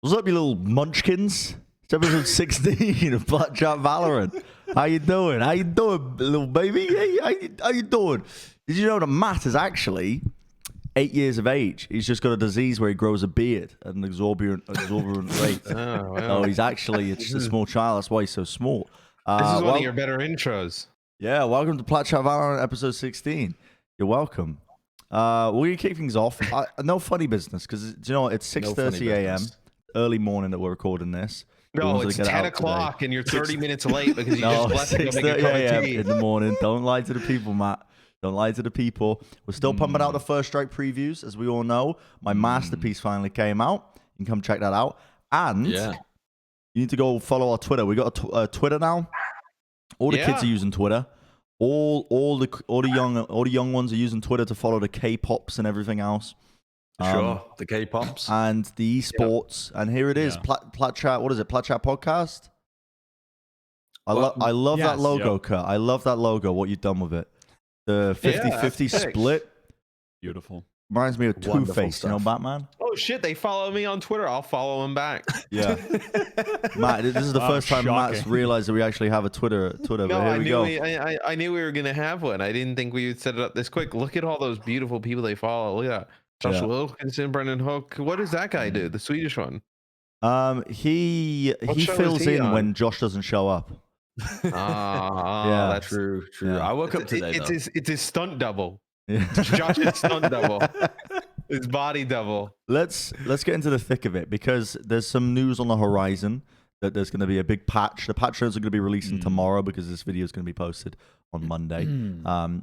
What's up, you little munchkins? It's episode 16 of Plat Valorant. How you doing? How you doing, little baby? Hey, how you doing? Did you know that Matt is actually 8 years of age? He's just got a disease where he grows a beard at an exorbitant rate. Oh, wow. No, he's actually just a small child. That's why he's so small. This is one of your better intros. Yeah, welcome to Plat Valorant episode 16. You're welcome. We're going to kick things off. No funny business, because you know it's 6:30 a.m. early morning that we're recording this. No, it's 10 o'clock and you're 30 minutes late because you just left to go make a cup of tea. In the morning. Don't lie to the people, Matt. Don't lie to the people. We're still pumping out the First Strike previews, as we all know. My masterpiece finally came out. You can come check that out. And you need to go follow our Twitter. We got a Twitter now. All the kids are using Twitter. All the young ones are using Twitter to follow the K-pops and everything else. Sure, the K-pops and the esports, and here it is, Plat Chat. What is it? Plat Chat podcast. I love that logo, Kurt. I love that logo. What you've done with it, the 50-50 split. Beautiful. Reminds me of Two-Face. You know Batman. Oh shit! They follow me on Twitter. I'll follow them back. Yeah, Matt. This is the first time Matt's realized that we actually have a Twitter. No, but here we go. I knew we were gonna have one. I didn't think we would set it up this quick. Look at all those beautiful people they follow. Look at that. Josh Wilkinson, Brennon Hook. What does that guy do? The Swedish one. He fills in when Josh doesn't show up. Yeah, that's true. Yeah. I woke up today. It's his stunt double. Josh's stunt double. His body double. Let's get into the thick of it, because there's some news on the horizon that there's going to be a big patch. The patch notes are going to be releasing tomorrow, because this video is going to be posted on Monday.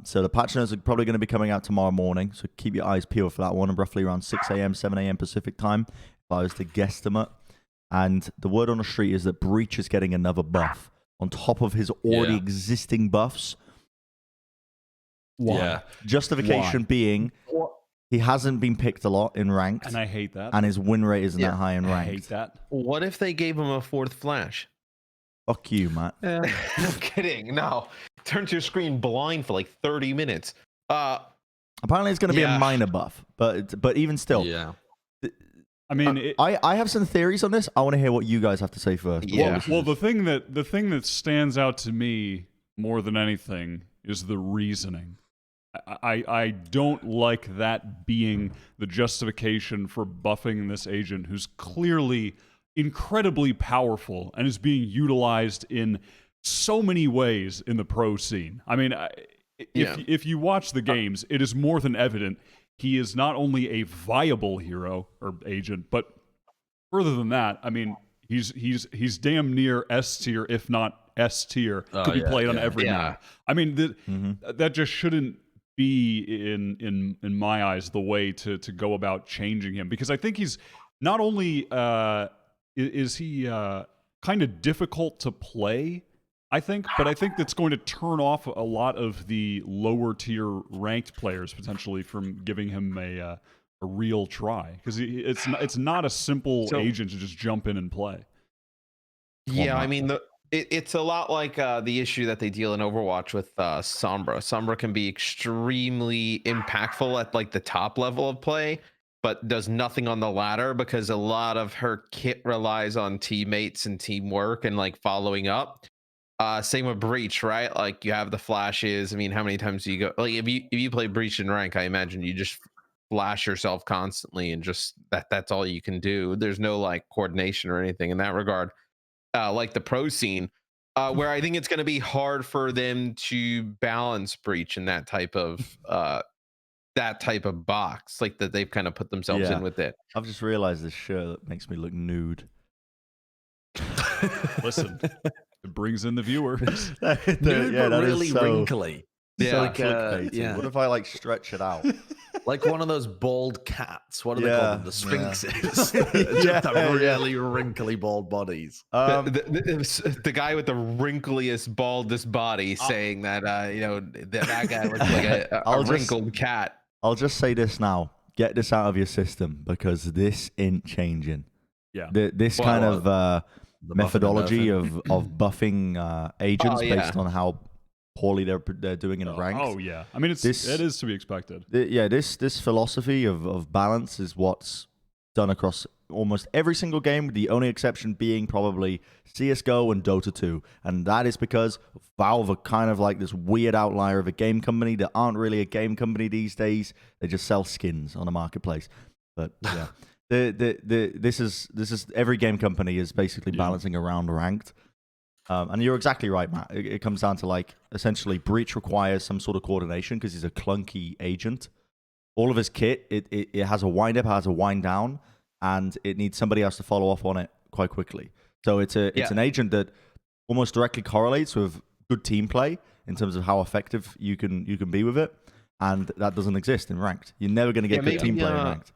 So the patch notes are probably going to be coming out tomorrow morning. So keep your eyes peeled for that one. Roughly around 6 a.m., 7 a.m. Pacific time, if I was to guesstimate. And the word on the street is that Breach is getting another buff on top of his already existing buffs. Why? Yeah. Justification being he hasn't been picked a lot in ranked. And I hate that. And his win rate isn't that high in ranked. I hate that. What if they gave him a fourth flash? Fuck you, Matt. I'm kidding. No. Turn to your screen blind for like 30 minutes. Apparently it's going to be a minor buff, but even still. Yeah. I mean, I have some theories on this. I want to hear what you guys have to say first. Yeah. Well, the thing that stands out to me more than anything is the reasoning. I don't like that being the justification for buffing this agent who's clearly incredibly powerful and is being utilized in so many ways in the pro scene. I mean, if you watch the games, it is more than evident he is not only a viable hero or agent, but further than that, I mean, he's damn near S tier, if not S tier. Could be played on every map. I mean, that just shouldn't be in my eyes the way to go about changing him, because I think he's not only is he kind of difficult to play, I think, but I think that's going to turn off a lot of the lower tier ranked players potentially from giving him a real try, because it's not a simple agent to just jump in and play. Yeah, I mean it's a lot like the issue that they deal in Overwatch with Sombra. Sombra can be extremely impactful at like the top level of play, but does nothing on the ladder, because a lot of her kit relies on teammates and teamwork and like following up. Same with Breach, right? Like you have the flashes. I mean, how many times do you go? Like if you play Breach in rank, I imagine you just flash yourself constantly, and just that's all you can do. There's no like coordination or anything in that regard. Like the pro scene, where I think it's going to be hard for them to balance Breach in that type of box, like that they've kind of put themselves in with it. I've just realized this shirt makes me look nude. Listen, it brings in the viewers. Nude, but really wrinkly. What if I like stretch it out? Like one of those bald cats. What do they call them? The sphinxes. Just have really wrinkly bald bodies. The guy with the wrinkliest, baldest body saying that that guy looks like a wrinkled cat. I'll just say this now. Get this out of your system, because this ain't changing. Yeah. This kind of methodology of buffing agents based on how poorly they're doing in ranked. Oh yeah, I mean it is to be expected. This philosophy of balance is what's done across almost every single game, with the only exception being probably CSGO and Dota 2. And that is because Valve are kind of like this weird outlier of a game company that aren't really a game company these days. They just sell skins on the marketplace. But yeah, this is every game company is basically balancing around ranked. And you're exactly right, Matt. It comes down to like essentially Breach requires some sort of coordination because he's a clunky agent. All of his kit, it has a wind up, has a wind down, and it needs somebody else to follow up on it quite quickly. So it's an agent that almost directly correlates with good team play in terms of how effective you can be with it, and that doesn't exist in ranked. You're never going to get good team play in ranked.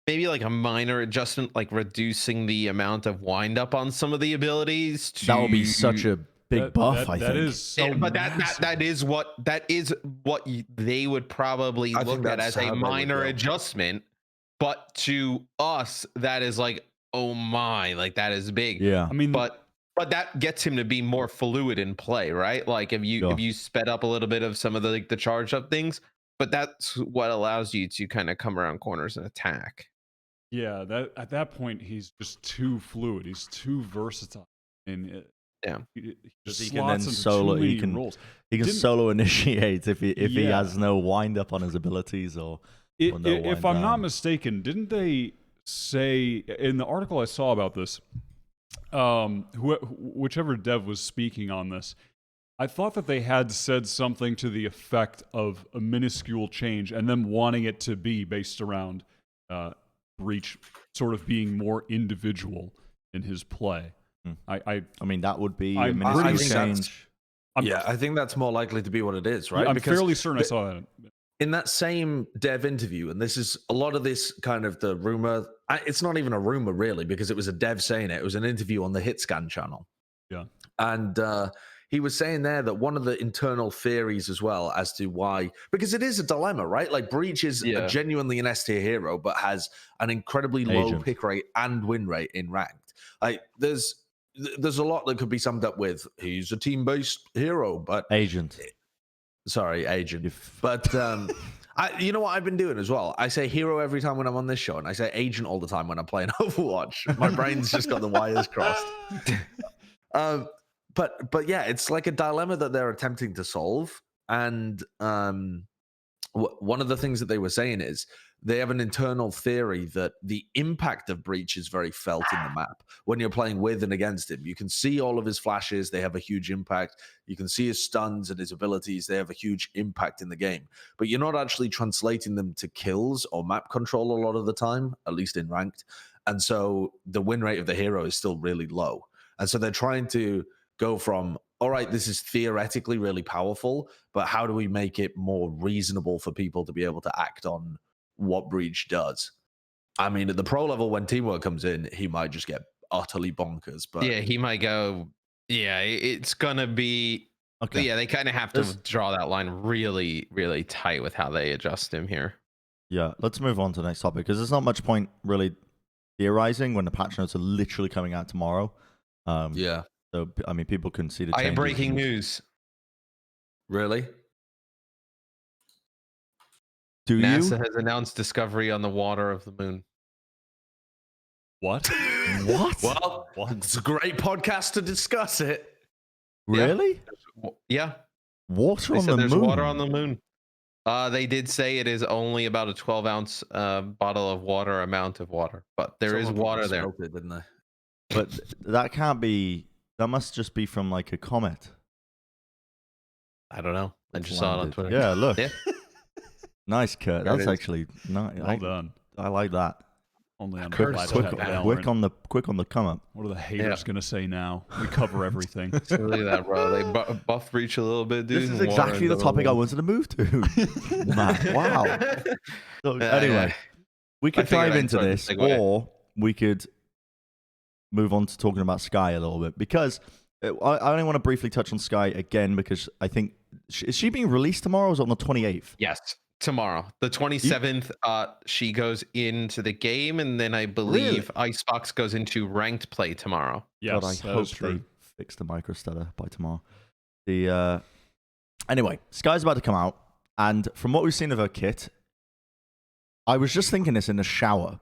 Maybe like a minor adjustment, like reducing the amount of wind up on some of the abilities. That would be such a big buff, I think. That is so but that is what they would probably look at as a minor adjustment. But to us, that is like, oh my, like that is big. Yeah. I mean, but that gets him to be more fluid in play, right? Like if you sped up a little bit of some of the the charged up things, but that's what allows you to kind of come around corners and attack. Yeah, that at that point he's just too fluid. He's too versatile, and he can then solo. He can solo initiate if he has no wind up on his abilities or no if I'm not mistaken, didn't they say in the article I saw about this? Whichever dev was speaking on this, I thought that they had said something to the effect of a minuscule change and them wanting it to be based around Breach sort of being more individual in his play. I mean, that would be a minuscule change. I think that's more likely to be what it is, right? Yeah, I'm fairly certain I saw that. In that same dev interview, and this is a lot of this kind of the rumor, it's not even a rumor really, because it was a dev saying it. It was an interview on the HitScan channel. Yeah. And he was saying there that one of the internal theories as well as to why, because it is a dilemma, right? Like Breach is genuinely an S tier hero, but has an incredibly low pick rate and win rate in ranked. Like there's a lot that could be summed up with he's a team-based hero, but agent. Sorry, agent. But you know what I've been doing as well? I say hero every time when I'm on this show, and I say agent all the time when I'm playing Overwatch. My brain's just got the wires crossed. But yeah, it's like a dilemma that they're attempting to solve. And one of the things that they were saying is they have an internal theory that the impact of Breach is very felt in the map. When you're playing with and against him, you can see all of his flashes. They have a huge impact. You can see his stuns and his abilities. They have a huge impact in the game. But you're not actually translating them to kills or map control a lot of the time, at least in ranked. And so the win rate of the hero is still really low. And so they're trying to go from, all right, this is theoretically really powerful, but how do we make it more reasonable for people to be able to act on what Breach does? I mean, at the pro level, when teamwork comes in, he might just get utterly bonkers. But yeah, he might go. Yeah, it's gonna be. Okay. Yeah, they kind of have to draw that line really, really tight with how they adjust him here. Yeah, let's move on to the next topic because there's not much point really theorizing when the patch notes are literally coming out tomorrow. Yeah. So I mean, people can see the changes. Breaking news. Really? NASA has announced discovery on the water of the moon. What? What? Well, it's a great podcast to discuss it. Really? Yeah. Water on the moon? There's water on the moon. They did say it is only about a 12-ounce bottle of water amount of water, but there is water there. It, didn't they? But that can't be. That must just be from like a comet. I don't know. I just saw it on Twitter. Yeah, look. Yeah. Nice, Kurt. That's actually nice. Well done. I like that. Only on quick on the come up. What are the haters gonna say now? We cover everything. Look at that, bro. They buff Breach a little bit, dude. This is exactly the topic I wanted to move to. Man, wow. So, anyway, we could dive into this, or we could move on to talking about Skye a little bit, because I only want to briefly touch on Skye again because I think is she being released tomorrow? Or is it on the 28th? Yes. Tomorrow, the 27th, she goes into the game, and then I believe Icebox goes into ranked play tomorrow. Yes, God, I hope they fix the micro stutter by tomorrow. Anyway, Skye's about to come out, and from what we've seen of her kit, I was just thinking this in the shower.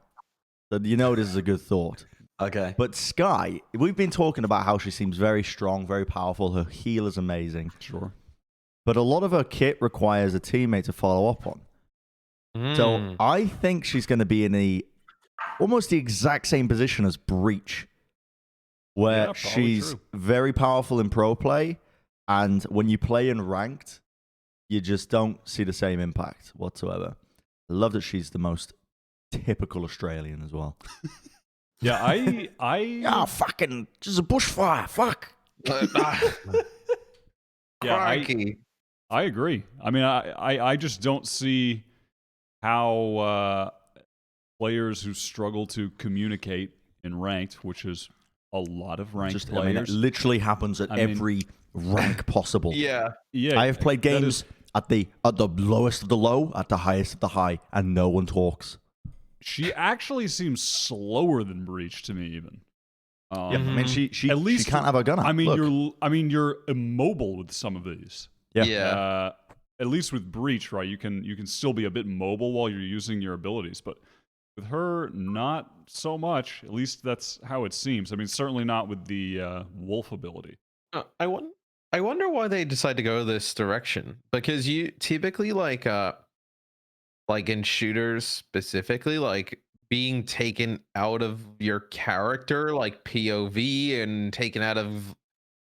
So you know this is a good thought. Okay. But Skye, we've been talking about how she seems very strong, very powerful. Her heal is amazing. Sure. But a lot of her kit requires a teammate to follow up on. So I think she's going to be in almost the exact same position as Breach, where she's very powerful in pro play, and when you play in ranked, you just don't see the same impact whatsoever. I love that she's the most typical Australian as well. Yeah, I fucking just a bushfire. Fuck. Yeah, I agree. I mean, I just don't see how players who struggle to communicate in ranked, which is a lot of ranked players. I mean, it literally happens at every rank possible. Yeah. I have played games at the lowest of the low, at the highest of the high, and no one talks. She actually seems slower than Breach to me, even. Yeah, I mean, she at least she can't have a gun. I mean, you're immobile with some of these. Yeah. At least with Breach, right? You can still be a bit mobile while you're using your abilities, but with her, not so much. At least that's how it seems. I mean, certainly not with the Wolf ability. I wonder why they decide to go this direction, because you typically like in shooters specifically, like being taken out of your character, like POV, and taken out of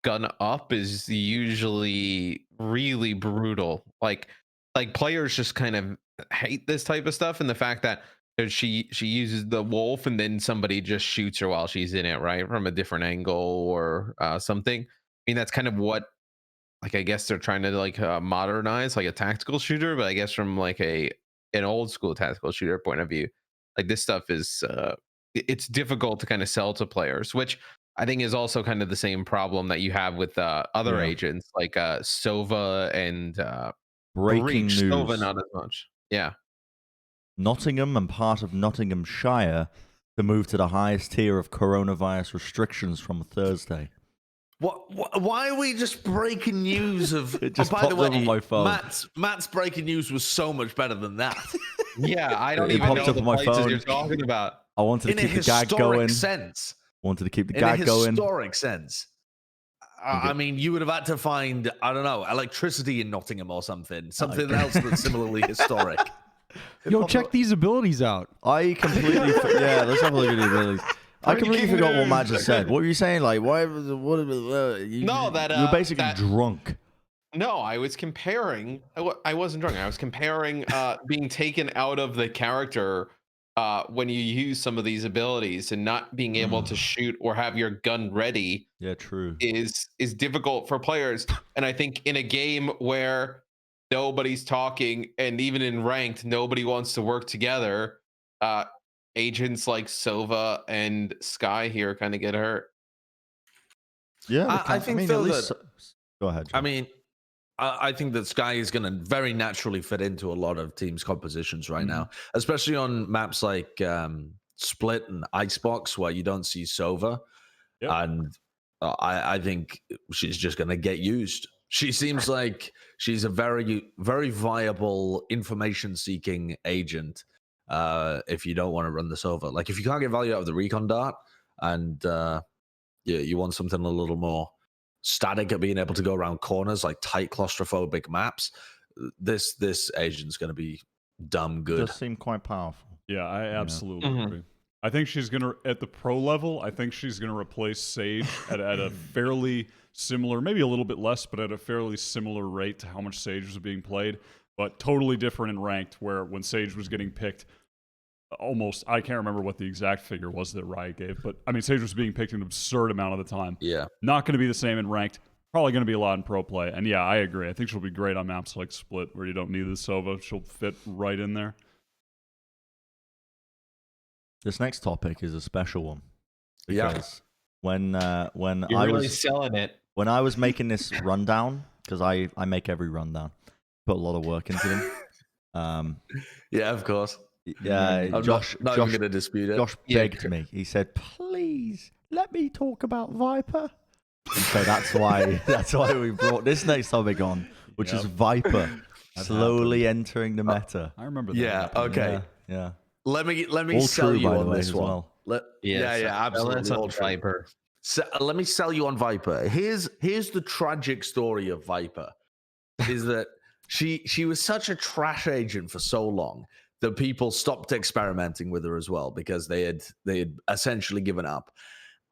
gun up is usually really brutal. Like players just kind of hate this type of stuff, and the fact that she uses the wolf and then somebody just shoots her while she's in it, right, from a different angle or something. I mean, that's kind of what, like, I guess they're trying to like modernize like a tactical shooter, but I guess from like an old school tactical shooter point of view, like this stuff is it's difficult to kind of sell to players, which I think is also kind of the same problem that you have with other agents like Sova and breaking Breach. news. Sova not as much. Yeah. Nottingham and part of Nottinghamshire to move to the highest tier of coronavirus restrictions from Thursday. Why are we just breaking news of? It just by the popped up way, on my phone. Matt's breaking news was so much better than that. Yeah, I don't It even popped know up the on my places phone. you're talking about. I wanted to In keep a the gag going. historic sense. Wanted to keep the In a gag going. historic sense. I mean, you would have had to find, I don't know, electricity in Nottingham or something. Something else that's similarly historic. Yo, check these abilities out. I completely... yeah, let's have a look at the abilities. I completely forgot what Matt just said. What were you saying? Like, why? You were basically drunk. No, I was comparing. I wasn't drunk. I was comparing being taken out of the character when you use some of these abilities and not being able to shoot or have your gun ready. Yeah, true. Is difficult for players, and I think in a game where nobody's talking, and even in ranked, nobody wants to work together. Agents like Sova and Skye here kind of get hurt. Yeah, I think at least... Go ahead, John. I mean, I think that Skye is going to very naturally fit into a lot of teams' compositions right now, especially on maps like Split and Icebox, where you don't see Sova. Yep. And I think she's just going to get used. She seems like she's a very, very viable information-seeking agent. If you don't want to run this over, like if you can't get value out of the recon dart, and you want something a little more static at being able to go around corners like tight claustrophobic maps, this agent's going to be dumb good. Does seem quite powerful. Yeah, I absolutely agree. I think she's gonna, at the pro level, I think she's gonna replace Sage at a fairly similar, maybe a little bit less, but at a fairly similar rate to how much Sage was being played, but totally different in ranked, where when Sage was getting picked, almost, I can't remember what the exact figure was that Riot gave, but I mean, Sage was being picked an absurd amount of the time. Yeah. Not going to be the same in ranked. Probably going to be a lot in pro play. And yeah, I agree. I think she'll be great on maps like Split, where you don't need the Sova. She'll fit right in there. This next topic is a special one. Yeah. When You're I really was selling it. When I was making this rundown, because I make every rundown, put a lot of work into them. Yeah, of course. Yeah, Josh not even going to dispute it. Josh begged me. He said, "Please let me talk about Viper." And so that's why we brought this next topic on, which is Viper slowly entering the meta. I remember that. Yeah. Okay. Yeah. let me All sell true, you by the on way, this as one. well. Yeah, absolutely. That's All on true. Viper. So, let me sell you on Viper. Here's the tragic story of Viper is that she was such a trash agent for so long that people stopped experimenting with her as well because they had essentially given up.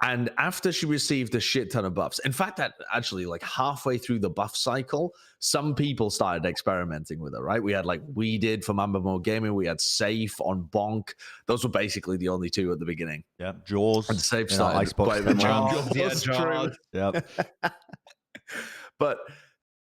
And after she received a shit ton of buffs, in fact, that actually like halfway through the buff cycle, some people started experimenting with her, right? We had like we did for Mamba Mode Gaming, we had Safe on Bonk. Those were basically the only two at the beginning. Yeah, Jaws. And Safe You know, started Icebox quite a bit. Jaws, yeah, Jaws, true. Jaws. Yep. But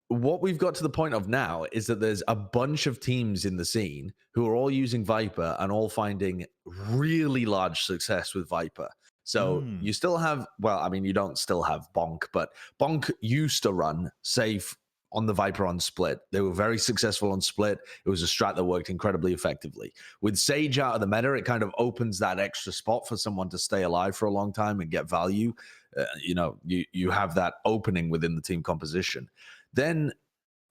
what we've got to the point of now is that there's a bunch of teams in the scene who are all using Viper and all finding really large success with Viper. So you still have, well, I mean, you don't still have Bonk, but Bonk used to run Safe on the Viper on Split. They were very successful on Split. It was a strat that worked incredibly effectively. With Sage out of the meta, it kind of opens that extra spot for someone to stay alive for a long time and get value. You have that opening within the team composition. Then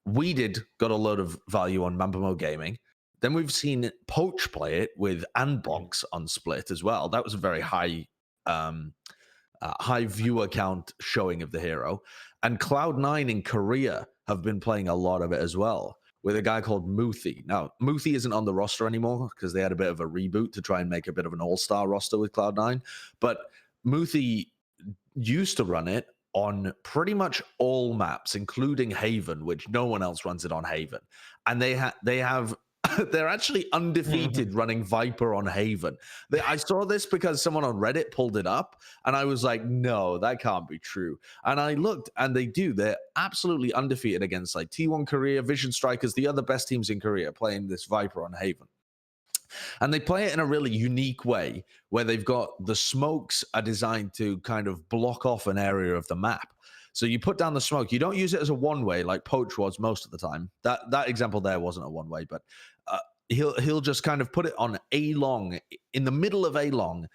we got a load of value on Mamba Mode Gaming. Then we've seen Poach play it with Andbox on Split as well. That was a very high viewer count showing of the hero. And Cloud9 in Korea have been playing a lot of it as well with a guy called Muthi. Now, Muthi isn't on the roster anymore because they had a bit of a reboot to try and make a bit of an all-star roster with Cloud9. But Muthi used to run it on pretty much all maps, including Haven, which no one else runs it on Haven. And they have they're actually undefeated running Viper on Haven. I saw this because someone on Reddit pulled it up, and I was like, no, that can't be true. And I looked, and they're absolutely undefeated against like T1 Korea, Vision Strikers, the other best teams in Korea playing this Viper on Haven. And they play it in a really unique way where they've got the smokes are designed to kind of block off an area of the map. So you put down the smoke. You don't use it as a one-way like Poach was most of the time. That example there wasn't a one-way, but he'll just kind of put it on A-long, in the middle of A-long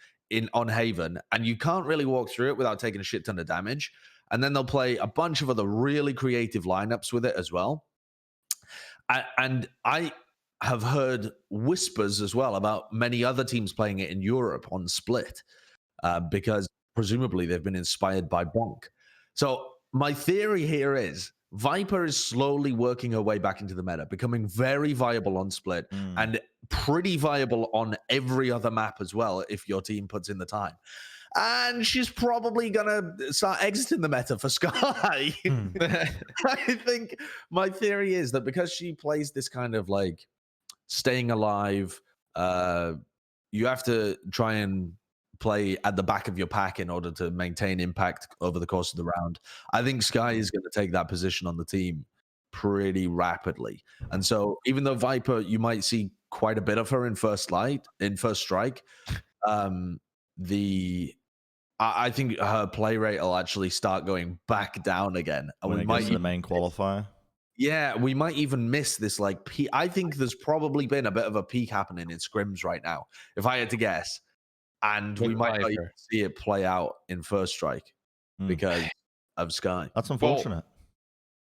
on Haven, and you can't really walk through it without taking a shit ton of damage. And then they'll play a bunch of other really creative lineups with it as well. And I have heard whispers as well about many other teams playing it in Europe on Split because presumably they've been inspired by Bonk. So my theory here is Viper is slowly working her way back into the meta, becoming very viable on Split and pretty viable on every other map as well if your team puts in the time. And she's probably going to start exiting the meta for Skye. I think my theory is that because she plays this kind of like staying alive, you have to try and play at the back of your pack in order to maintain impact over the course of the round. I think Skye is going to take that position on the team pretty rapidly. And so even though Viper, you might see quite a bit of her in first strike, I think her play rate will actually start going back down again. And when it gets to the main qualifier. Yeah, we might even miss this like peak. I think there's probably been a bit of a peak happening in scrims right now, if I had to guess. And we might not even see it play out in first strike because of Skye. That's unfortunate.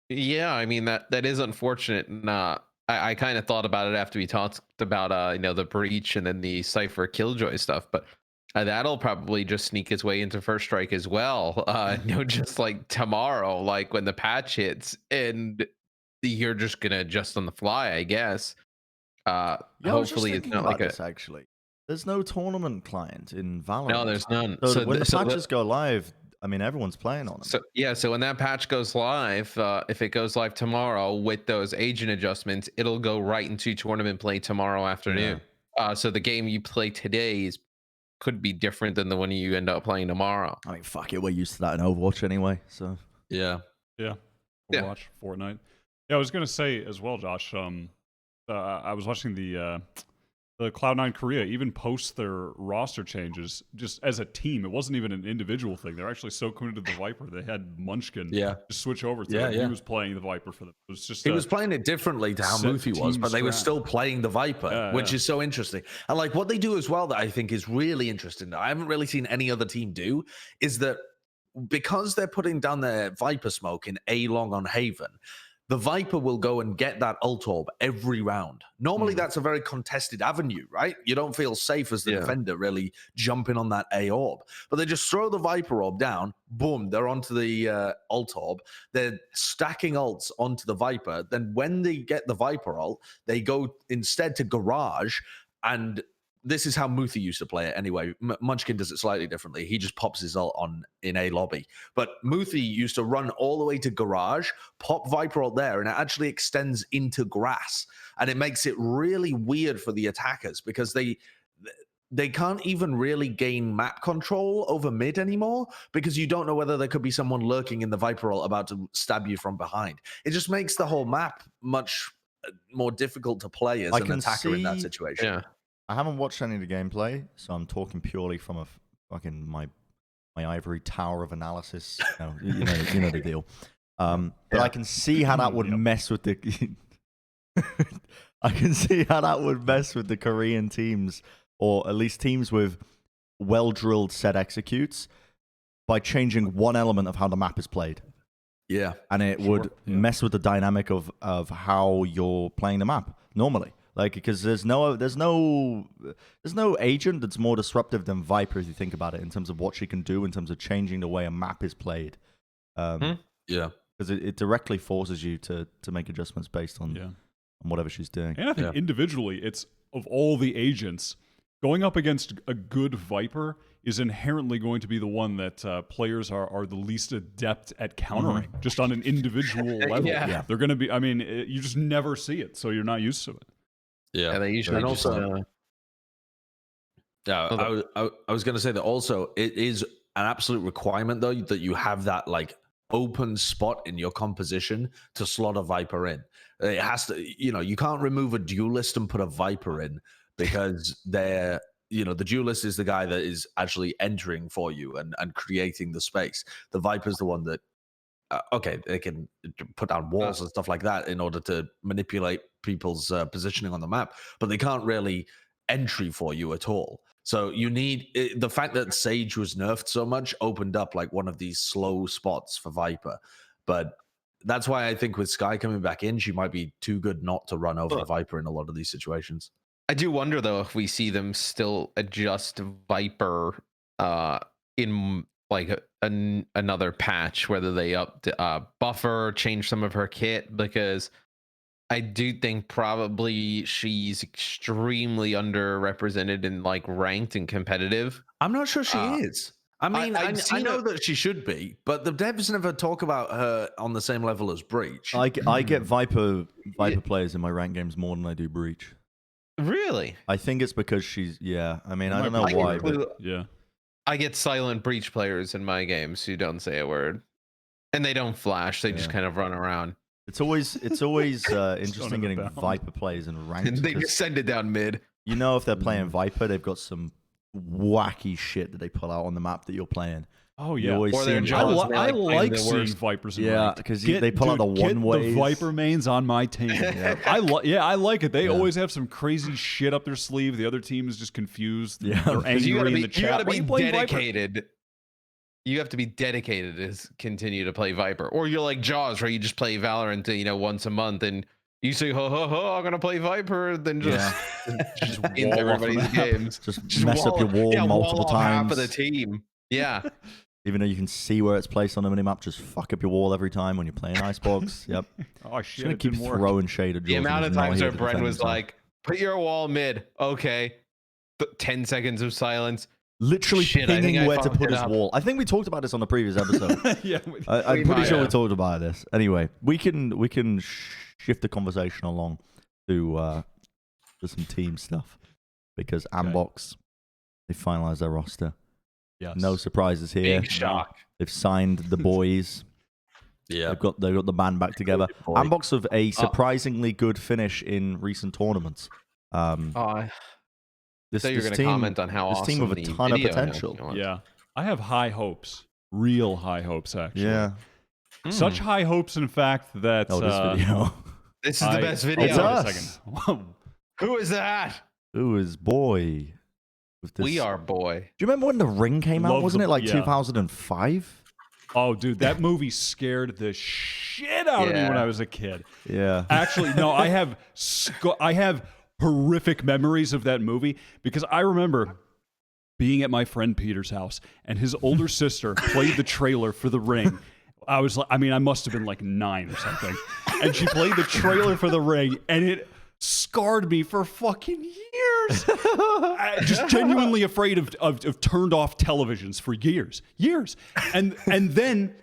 Well, yeah, I mean that is unfortunate. And I kind of thought about it after we talked about the breach and then the Cypher Killjoy stuff, but that'll probably just sneak its way into first strike as well. Just like tomorrow, like when the patch hits, and you're just gonna adjust on the fly, I guess. Hopefully it's not like this, actually. There's no tournament client in Valorant. No, there's none. So when the patches go live, I mean, everyone's playing on them. So when that patch goes live, if it goes live tomorrow with those agent adjustments, it'll go right into tournament play tomorrow afternoon. Yeah. So the game you play today could be different than the one you end up playing tomorrow. I mean, fuck it, we're used to that in Overwatch anyway. So yeah. Overwatch, Fortnite. Yeah, I was gonna say as well, Josh. I was watching the Cloud9 Korea even post their roster changes just as a team. It wasn't even an individual thing. They're actually so committed to the Viper. They had Munchkin just switch over to it. He was playing the Viper for them. It was just he was playing it differently to how Muthi was, but they were still playing the Viper, which is so interesting. And like what they do as well that I think is really interesting that I haven't really seen any other team do is that because they're putting down their Viper smoke in A-long on Haven, the Viper will go and get that ult orb every round. Normally, that's a very contested avenue, right? You don't feel safe as the defender really jumping on that A orb. But they just throw the Viper orb down, boom, they're onto the ult orb. They're stacking ults onto the Viper. Then when they get the Viper ult, they go instead to Garage, and this is how Muthi used to play it anyway. Munchkin does it slightly differently. He just pops his ult on in a lobby. But Muthi used to run all the way to Garage, pop Viper ult there, and it actually extends into grass. And it makes it really weird for the attackers because they can't even really gain map control over mid anymore because you don't know whether there could be someone lurking in the Viper ult about to stab you from behind. It just makes the whole map much more difficult to play as an attacker in that situation. Yeah. I haven't watched any of the gameplay, so I'm talking purely from a fucking my ivory tower of analysis. You know the deal. But I can see how that would mess with the. I can see how that would mess with the Korean teams, or at least teams with well-drilled set executes, by changing one element of how the map is played. Yeah, and it would mess with the dynamic of how you're playing the map normally. Like, because there's no agent that's more disruptive than Viper if you think about it in terms of what she can do in terms of changing the way a map is played. Yeah, because it directly forces you to make adjustments based on whatever she's doing. And I think individually, it's of all the agents, going up against a good Viper is inherently going to be the one that players are the least adept at countering, just on an individual level. They're going to be. I mean, you just never see it, so you're not used to it. Yeah, they usually and just, also. I was going to say that also it is an absolute requirement though that you have that like open spot in your composition to slot a Viper in. It has to, you can't remove a duelist and put a Viper in because the duelist is the guy that is actually entering for you and creating the space. The Viper's the one that they can put down walls and stuff like that in order to manipulate people's positioning on the map, but they can't really entry for you at all. So you need the fact that Sage was nerfed so much opened up like one of these slow spots for Viper. But that's why I think with Skye coming back in, she might be too good not to run over the Viper in a lot of these situations. I do wonder though if we see them still adjust Viper in like another patch, whether they buffer, change some of her kit, because I do think probably she's extremely underrepresented in like ranked and competitive. I'm not sure she is. I mean, I know that she should be, but the devs never talk about her on the same level as Breach. I get Viper players in my ranked games more than I do Breach. Really? I think it's because she's I mean, I don't know why, but I get silent Breach players in my games who don't say a word, and they don't flash. They just kind of run around. It's always interesting getting Viper players in ranked. And they just send it down mid. If they're playing Viper, they've got some wacky shit that they pull out on the map that you're playing. Oh yeah, or I like seeing Vipers. Because they pull out the one way. The Viper mains on my team. I like it. They always have some crazy shit up their sleeve. The other team is just confused. They're angry in the chat. You gotta be dedicated. Viper? You have to be dedicated to continue to play Viper, or you're like Jaws, where you just play Valorant, once a month, and you say, "Ho ho ho, I'm gonna play Viper," then just in everybody's games, just mess up your wall multiple times. Half of the team, Even though you can see where it's placed on the minimap, just fuck up your wall every time when you're playing Icebox. Yep. Oh shit! Just keep throwing shade at the amount of times where Bren was like, "Put your wall mid." Okay. 10 seconds of silence. Literally pinging where to put his wall. I think we talked about this on the previous episode. I'm pretty sure we talked about this. Anyway, we can shift the conversation along to some team stuff because Andbox, they finalized their roster. Yes. No surprises here. Big shock. They've signed the boys. They've got the band back together. Andbox have a surprisingly good finish in recent tournaments. So you're going to comment on how awesome this team with a ton of potential. Yeah, I have high hopes, real high hopes actually. Yeah, such high hopes, in fact, that this video. This is the best video. It's us. Who is that? Who is boy? We are boy. Do you remember when The Ring came out? Wasn't it like 2005? Oh, dude, that movie scared the shit out of me when I was a kid. Yeah. Actually, no, I have horrific memories of that movie because I remember being at my friend Peter's house and his older sister played the trailer for The Ring. I must have been like 9 or something. And she played the trailer for The Ring and it scarred me for fucking years. Just genuinely afraid of turned off televisions for years. And then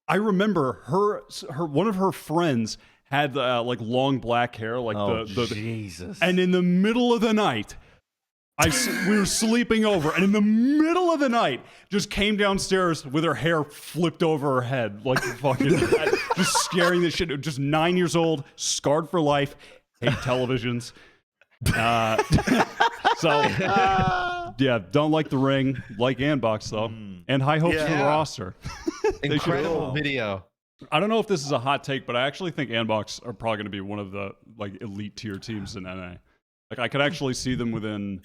I remember her one of her friends had like long black hair, like Jesus. And in the middle of the night, we were sleeping over, and in the middle of the night, just came downstairs with her hair flipped over her head, like fucking, just scaring the shit. Just 9 years old, scarred for life, hate televisions. Yeah, don't like The Ring, like Andbox though, and high hopes for the roster. Incredible video. I don't know if this is a hot take, but I actually think Andbox are probably going to be one of the like elite tier teams in NA. Like I could actually see them within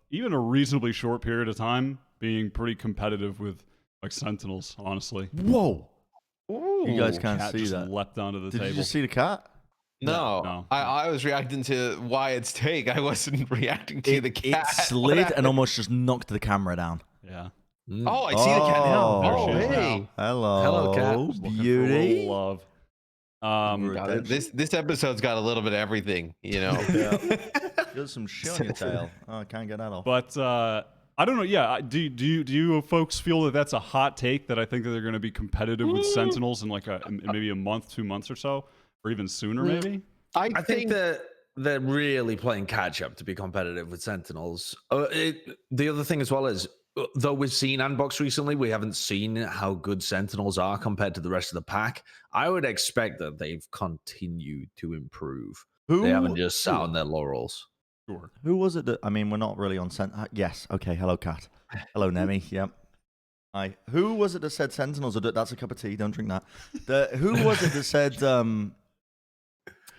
even a reasonably short period of time being pretty competitive with like Sentinels. Honestly, whoa! Ooh. You guys can't cat see just that. leapt onto the Did table. you just see the cat? No. I was reacting to Wyatt's take. I wasn't reacting to the cat. It slid and almost just knocked the camera down. Yeah. Oh, I see the cat now. There Oh, she is hey. now. Hello, cat. Just looking for a beauty. little love. God, this episode's got a little bit of everything, you know. There's some shit on your tail. Oh, I can't get that off. But I don't know. Yeah, do you folks feel that that's a hot take? That I think that they're going to be competitive with Sentinels in like maybe a month, 2 months or so, or even sooner, maybe. I think that they're really playing catch up to be competitive with Sentinels. The other thing as well is, though we've seen Andbox recently, we haven't seen how good Sentinels are compared to the rest of the pack. I would expect that they've continued to improve. They haven't just sat on their laurels. Sure. Who was it that, I mean, we're not really on yes, okay, hello, cat. Hello, Nemi, yep. Hi. Who was it that said Sentinels are, that's a cup of tea, don't drink that. Who was it that said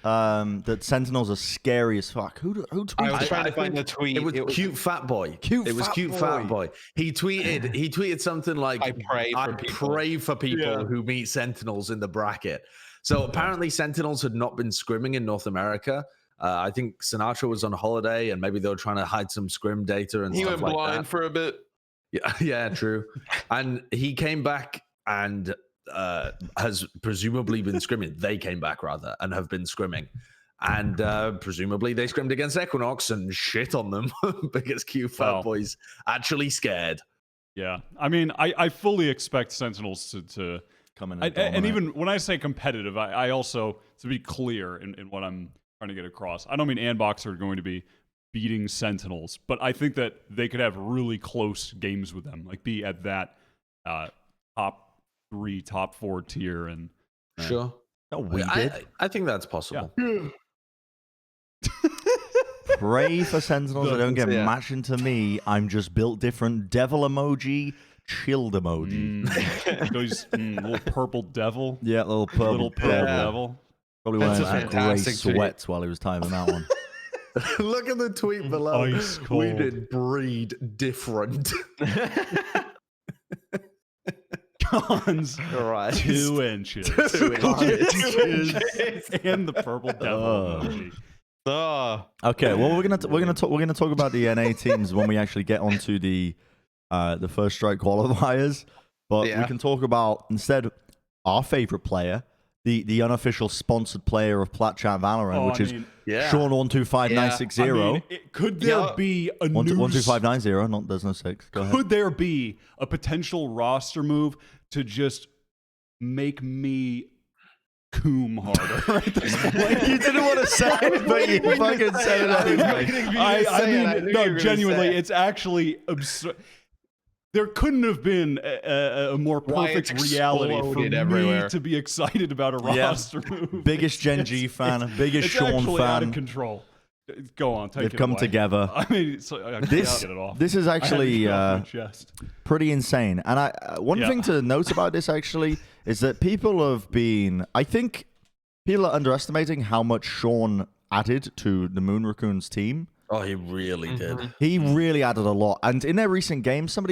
that Sentinels are scary as fuck? Who tweeted I was trying to I find think the tweet. It was Cute Fat Boy. It was Cute Fat Boy. He tweeted something like, I pray for people who meet Sentinels in the bracket. So apparently Sentinels had not been scrimming in North America. I think Sinatra was on holiday and maybe they were trying to hide some scrim data and He stuff went like blind that. for a bit. Yeah, true. And he came back and has presumably been scrimming. They came back rather and have been scrimming. And presumably they scrimmed against Equinox and shit on them because Q Fat Boy's actually scared. Yeah. I mean, I fully expect Sentinels to come in and even when I say competitive, I also, to be clear in what I'm trying to get across, I don't mean Andbox are going to be beating Sentinels, but I think that they could have really close games with them, like be at that top 3, top 4 tier. And sure. No, we did. I think that's possible. Yeah. Pray for Sentinels. They don't get matched into me. I'm just built different. Devil emoji, chilled emoji. Little purple devil. Yeah, little purple devil. Probably wearing grey sweats while he was timing that one. Look at the tweet below. Ice cold. We did breed different. Cons right. 2 inches. 2 inches. And the purple devil emoji. Okay, well we're gonna talk about the NA teams when we actually get onto the first strike qualifiers. But we can talk about instead our favorite player, the unofficial sponsored player of Plat Chat Valorant, which is Sean 125960. Could there be a 12590? Not there's no 6. Go ahead. Could there be a potential roster move to just make me coom harder at this point? You didn't want to say it, but you fucking said it anyway. I mean, no, genuinely, it's actually absurd. There couldn't have been a more perfect reality for me to be excited about a roster move. Biggest Gen.G fan, biggest Sean fan. Out of control. Go on, take it They've come away. together. I mean, I this get it off. This is actually pretty insane. And one thing to note about this actually is that I think people are underestimating how much Sean added to the Moon Raccoons team. Oh, he really did. He really added a lot. And in their recent games, I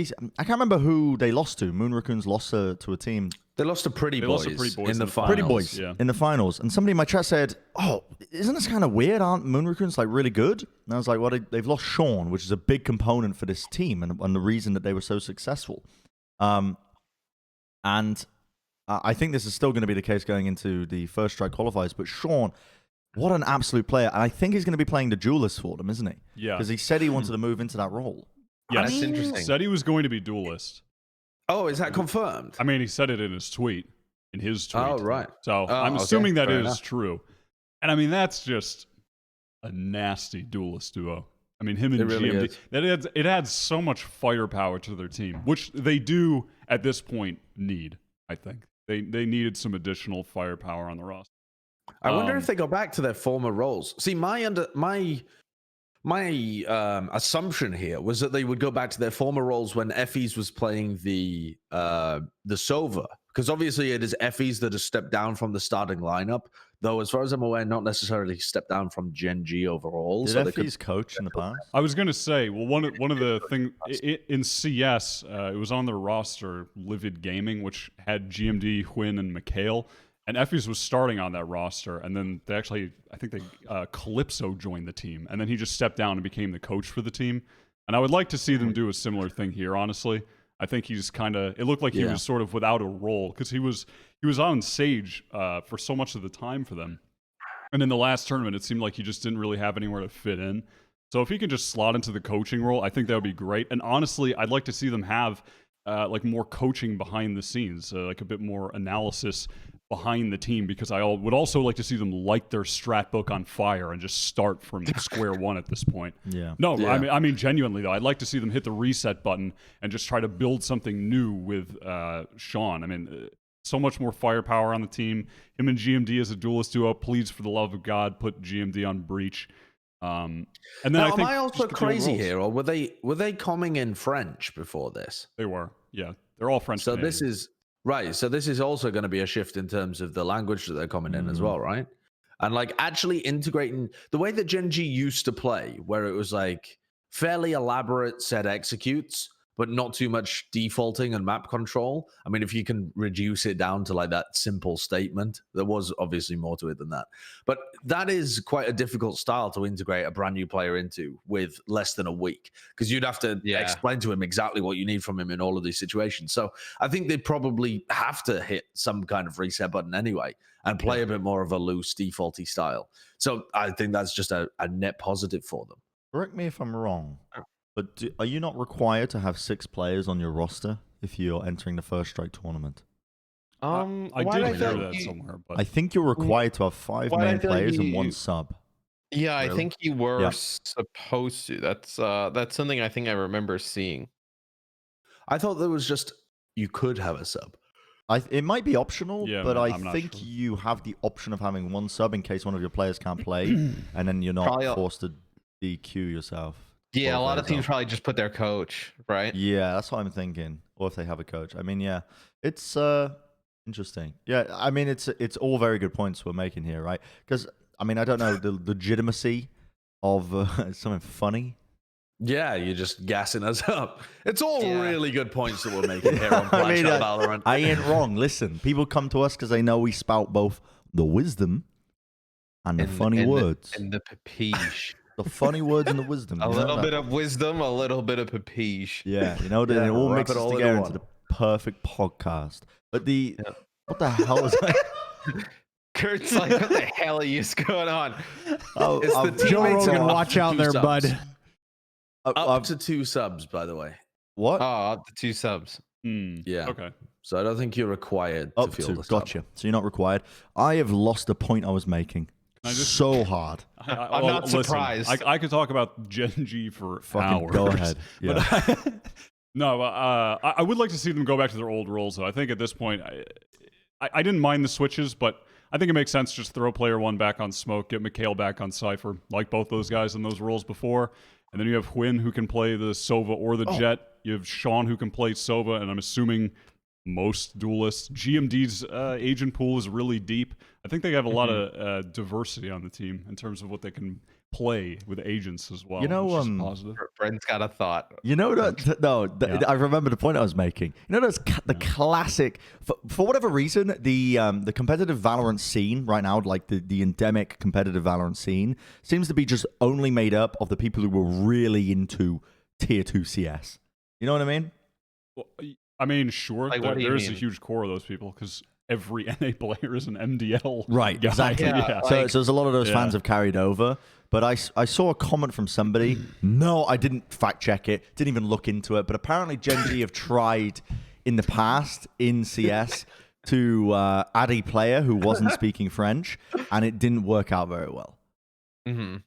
can't remember who they lost to. Moon Raccoons lost to a team. They lost to Pretty Boys in the finals. Pretty Boys yeah. in the finals. And somebody in my chat said, "Oh, isn't this kind of weird? Aren't Moon Raccoons like really good?" And I was like, "Well, they've lost Sean, which is a big component for this team and the reason that they were so successful." And I think this is still going to be the case going into the first strike qualifiers. But Sean, what an absolute player. And I think he's going to be playing the duelist for them, isn't he? Yeah. Because he said he wanted to move into that role. Yeah, That's interesting. Said he was going to be duelist. Oh, is that confirmed? I mean, he said it in his tweet. Oh, right. So I'm assuming that Fair is enough. true. And I mean, that's just a nasty duelist duo. I mean, him and It really GMD. is. It adds so much firepower to their team, which they do at this point need, I think. They needed some additional firepower on the roster. I wonder if they go back to their former roles. See, my assumption here was that they would go back to their former roles when Effie's was playing the Sova, because obviously it is Effie's that has stepped down from the starting lineup. Though, as far as I'm aware, not necessarily stepped down from Gen.G overall. Did Effie's coach in the past? I was going to say, well, one of the things in CS, it was on their roster, Livid Gaming, which had GMD, Hwin, and MAJKL. And Effie's was starting on that roster, and then I think Calypso joined the team, and then he just stepped down and became the coach for the team. And I would like to see them do a similar thing here, honestly. I think he's it looked like he was sort of without a role, because he was on Sage for so much of the time for them. And in the last tournament, it seemed like he just didn't really have anywhere to fit in. So if he could just slot into the coaching role, I think that would be great. And honestly, I'd like to see them have more coaching behind the scenes, like a bit more analysis behind the team, because I would also like to see them light their strat book on fire and just start from square one at this point. Yeah. No, Yeah. I mean genuinely though, I'd like to see them hit the reset button and just try to build something new with Sean. I mean, so much more firepower on the team. Him and GMD as a duelist duo. Please, for the love of God, put GMD on breach. And then Now, I think am I also just the dual crazy roles. here, or were they coming in French before this? They were, yeah, they're all French. So Canadian. this is right. So this is also going to be a shift in terms of the language that they're coming in as well, right? And like actually integrating the way that Gen.G used to play, where it was like fairly elaborate set executes, but not too much defaulting and map control. I mean, if you can reduce it down to like that simple statement, there was obviously more to it than that. But that is quite a difficult style to integrate a brand new player into with less than a week, because you'd have to explain to him exactly what you need from him in all of these situations. So I think they probably have to hit some kind of reset button anyway and play a bit more of a loose defaulty style. So I think that's just a net positive for them. Correct me if I'm wrong, but are you not required to have 6 players on your roster if you're entering the first strike tournament? I why did I hear feel that you- somewhere, but I think you're required to have 5 Why I main feel like players and you- 1 sub. Yeah, I Really? think you were Yeah. supposed to. That's something I think I remember seeing. I thought there was just you could have a sub. It might be optional, Yeah, but I'm I not think sure. you have the option of having 1 sub in case one of your players can't play, and then you're not Probably forced to DQ yourself. Yeah, a lot of Qualifiers teams out. probably just put their coach, right? Yeah, that's what I'm thinking. Or if they have a coach. I mean, yeah, it's interesting. Yeah, I mean, it's all very good points we're making here, right? Because I mean, I don't know the legitimacy of something funny. Yeah, you're just gassing us up. It's all Yeah. really good points that we're making here on I Flash mean, and Valorant. I ain't wrong. Listen, people come to us because they know we spout both the wisdom and the funny words. And the papiche. The funny words and the wisdom. A you know little that? bit of wisdom, a little bit of papiche. Yeah, you know, that Yeah, it all wrap mixes it all into together one. into the perfect podcast. But what the hell is that? Kurt's like, what the hell are you going on? Oh, It's the I've- team- Joe Teammates Rogan, are watch up out to there, 2 bud. subs. I've- Up I've- to 2 subs, by the way. what? Oh, the 2 subs. Yeah. okay. So I don't think you're required Up to field to. a sub. Gotcha. So you're not required. I have lost the point I was making I just- so hard. I'm not surprised. I could talk about Gen.G for Fucking hours. go ahead. Yeah. But no, I would like to see them go back to their old roles, though. I think at this point, I didn't mind the switches, but I think it makes sense to just throw player 1 back on Smoke, get MAJKL back on Cypher, like both those guys in those roles before. And then you have Hwin, who can play the Sova or the Jett. You have Sean, who can play Sova, and I'm assuming most duelists. GMD's agent pool is really deep. I think they have a lot of diversity on the team in terms of what they can play with agents as well. You know, which is positive. Bren's got a thought. You know that? No, I remember the point I was making. You know, the classic. For whatever reason, the competitive Valorant scene right now, like the endemic competitive Valorant scene, seems to be just only made up of the people who were really into tier 2 CS. You know what I mean? Well, I mean, sure, Like, what do you there's a mean? huge core of those people because every NA player is an MDL. Right, guy. exactly. Yeah. So Like- there's a lot of those fans have carried over. But I saw a comment from somebody. No, I didn't fact check it. Didn't even look into it. But apparently Gen.G have tried in the past in CS to add a player who wasn't speaking French, and it didn't work out very well. Mm-hmm.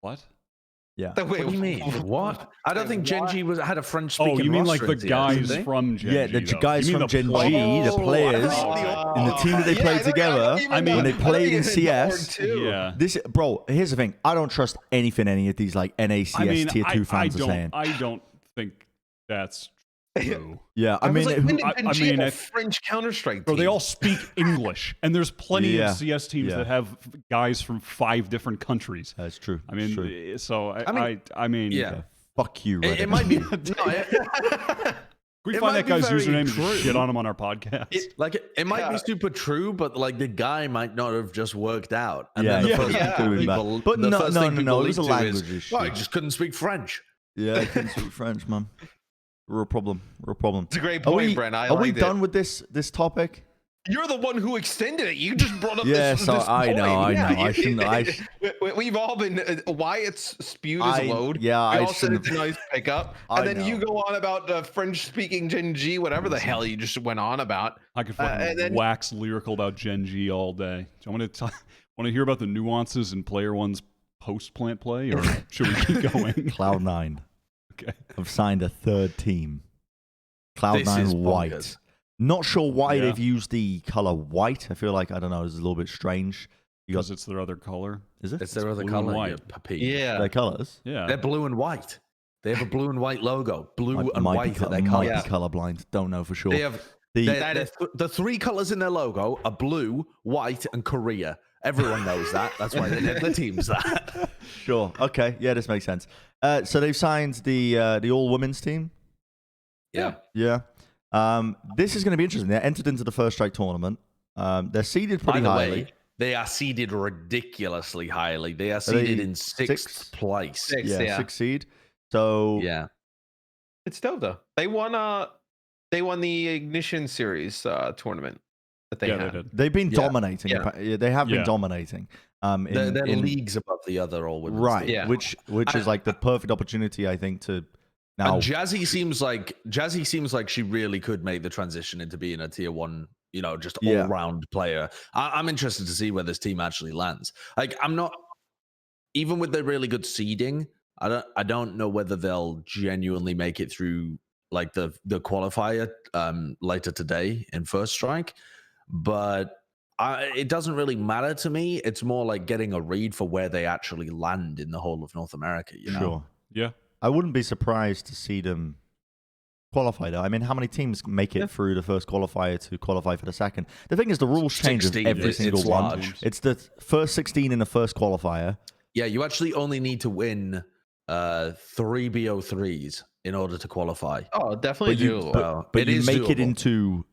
What? Yeah. What do you mean? What? I don't think Gen.G had a French-speaking Oh, you mean like roster the in CS, guys didn't they? from Gen.G? Yeah, the though. guys You mean from Gen.G, players? the players in the team that they played together. When they played in CS. Yeah. Bro, here's the thing. I don't trust anything any of these like NACS tier 2 fans are saying. I don't think that's true. Yeah, I mean, when did I Gen.G mean, have a French Counter-Strike Bro, team? they all speak English, and there's plenty Yeah. of CS teams that have guys from 5 different countries. That's true. I mean, true. so I mean, Yeah. Fuck you, Reddit. It might be. Can we It find might that guy's be very username and true. shit on him on our podcast? It might be super true, but like the guy might not have just worked out. And Yeah, then the yeah, first yeah. thing Could've been people- bad. But the no, first no, thing no, people it was a leap to language is, issue. "Oh, he just couldn't speak French." Yeah, I couldn't speak French, man. Real problem. Real problem. It's a great Are point, we, Bren. I are we liked it. done with this topic? You're the one who extended it. You just brought up Yeah, this. so this I point. know. Yeah, I shouldn't. We've all been. Wyatt's spewed his load. Yeah, we I all said shouldn't. it's a nice pickup, I and then you know. go on about French-speaking Gen.G, whatever the hell you just went on about. I could fucking and then- wax lyrical about Gen.G all day. Do you want to hear about the nuances in Player One's post-plant play, or should we keep going? Cloud9 Okay. have signed a third team. This Cloud9 is White. bonkers. Not sure why Yeah. they've used the color white. I feel like, I don't know, it's a little bit strange. Because it's their other color. Is it? It's their other blue and color, white. you puppy. Yeah, Their colors? Yeah. They're blue and white. They have a blue and white logo. Blue and Might white be, are their might colors. be colorblind. Don't know for sure. They have the 3 colors in their logo are blue, white, and Korea. Everyone knows that. That's why they named the teams that. Sure. Okay. Yeah, this makes sense. So they've signed the all women's team. Yeah. Yeah. This is going to be interesting. They're entered into the First Strike tournament. They're seeded By pretty the highly. way, they are seeded ridiculously highly. They are they seeded in sixth place. Six, yeah, yeah. 6 seed. So Yeah. It's dope though. They won the Ignition Series tournament that they Yeah, had. they did. they've been Yeah. dominating. Yeah. Yeah, they have been Yeah. dominating. They're in- leagues above the other all women's right. team. Yeah. Which is like the perfect opportunity, I think, to now. And Jazzy seems like she really could make the transition into being a tier 1, just Yeah. all-round player. I'm interested to see where this team actually lands. Like, I'm not, even with the really good seeding, I don't know whether they'll genuinely make it through like the qualifier later today in First Strike, but it doesn't really matter to me. It's more like getting a read for where they actually land in the whole of North America. You know? Sure. Yeah. I wouldn't be surprised to see them qualify, though. I mean, how many teams make it through the first qualifier to qualify for the second? The thing is, the rules change with 16, every it's single one. large. It's the first 16 in the first qualifier. Yeah, you actually only need to win 3 BO3s in order to qualify. Oh, definitely But you, doable. Well, but it you is make it doable. into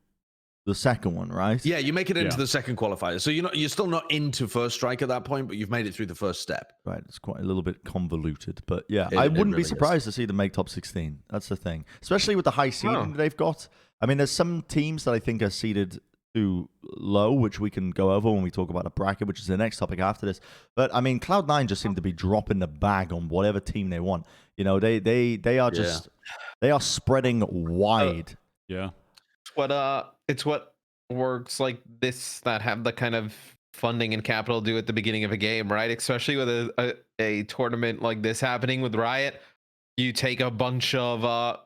the second one, right? Yeah, you make it into Yeah. the second qualifier. So you're still not into First Strike at that point, but you've made it through the first step. Right. It's quite a little bit convoluted, but yeah, It I wouldn't really be is. surprised to see them make top 16. That's the thing, especially with the high seeding that they've got. I mean, there's some teams that I think are seeded too low, which we can go over when we talk about a bracket, which is the next topic after this. But I mean, Cloud9 just seem to be dropping the bag on whatever team they want. They are just they are spreading wide. Yeah. It's what works like this that have the kind of funding and capital do at the beginning of a game, right? Especially with a tournament like this happening with Riot, you take a bunch of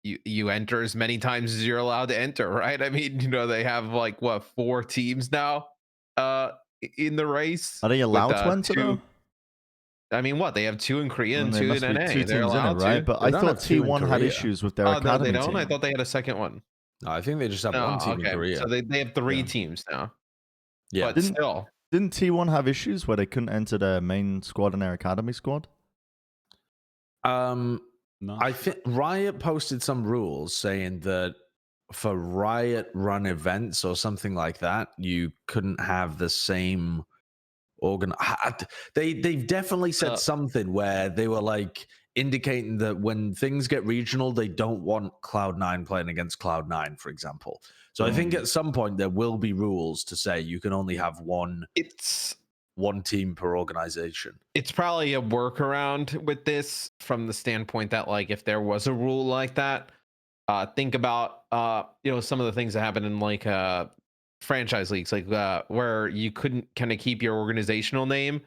you enter as many times as you're allowed to enter, right? I mean, they have like 4 teams now in the race. Are they allowed with, to enter? 2 though? I mean, what? They have 2 in Korea and There 2 must in be NA. 2 They're teams in it, allowed right? to. But They I don't thought have 2 in T1 had Korea. issues with their Oh, no, academy they don't. team. I thought they had a second one. No, I think they just have No, one team in okay. Korea. So they have 3 teams now. Yeah. But still, Didn't T1 have issues where they couldn't enter their main squad and their academy squad? No. I think Riot posted some rules saying that for Riot run events or something like that, you couldn't have the same They've definitely said something where they were like indicating that when things get regional, they don't want Cloud9 playing against Cloud9, for example. So I think at some point there will be rules to say you can only have one team per organization. It's probably a workaround with this from the standpoint that, like, if there was a rule like that, think about some of the things that happen in like franchise leagues, like where you couldn't kind of keep your organizational name.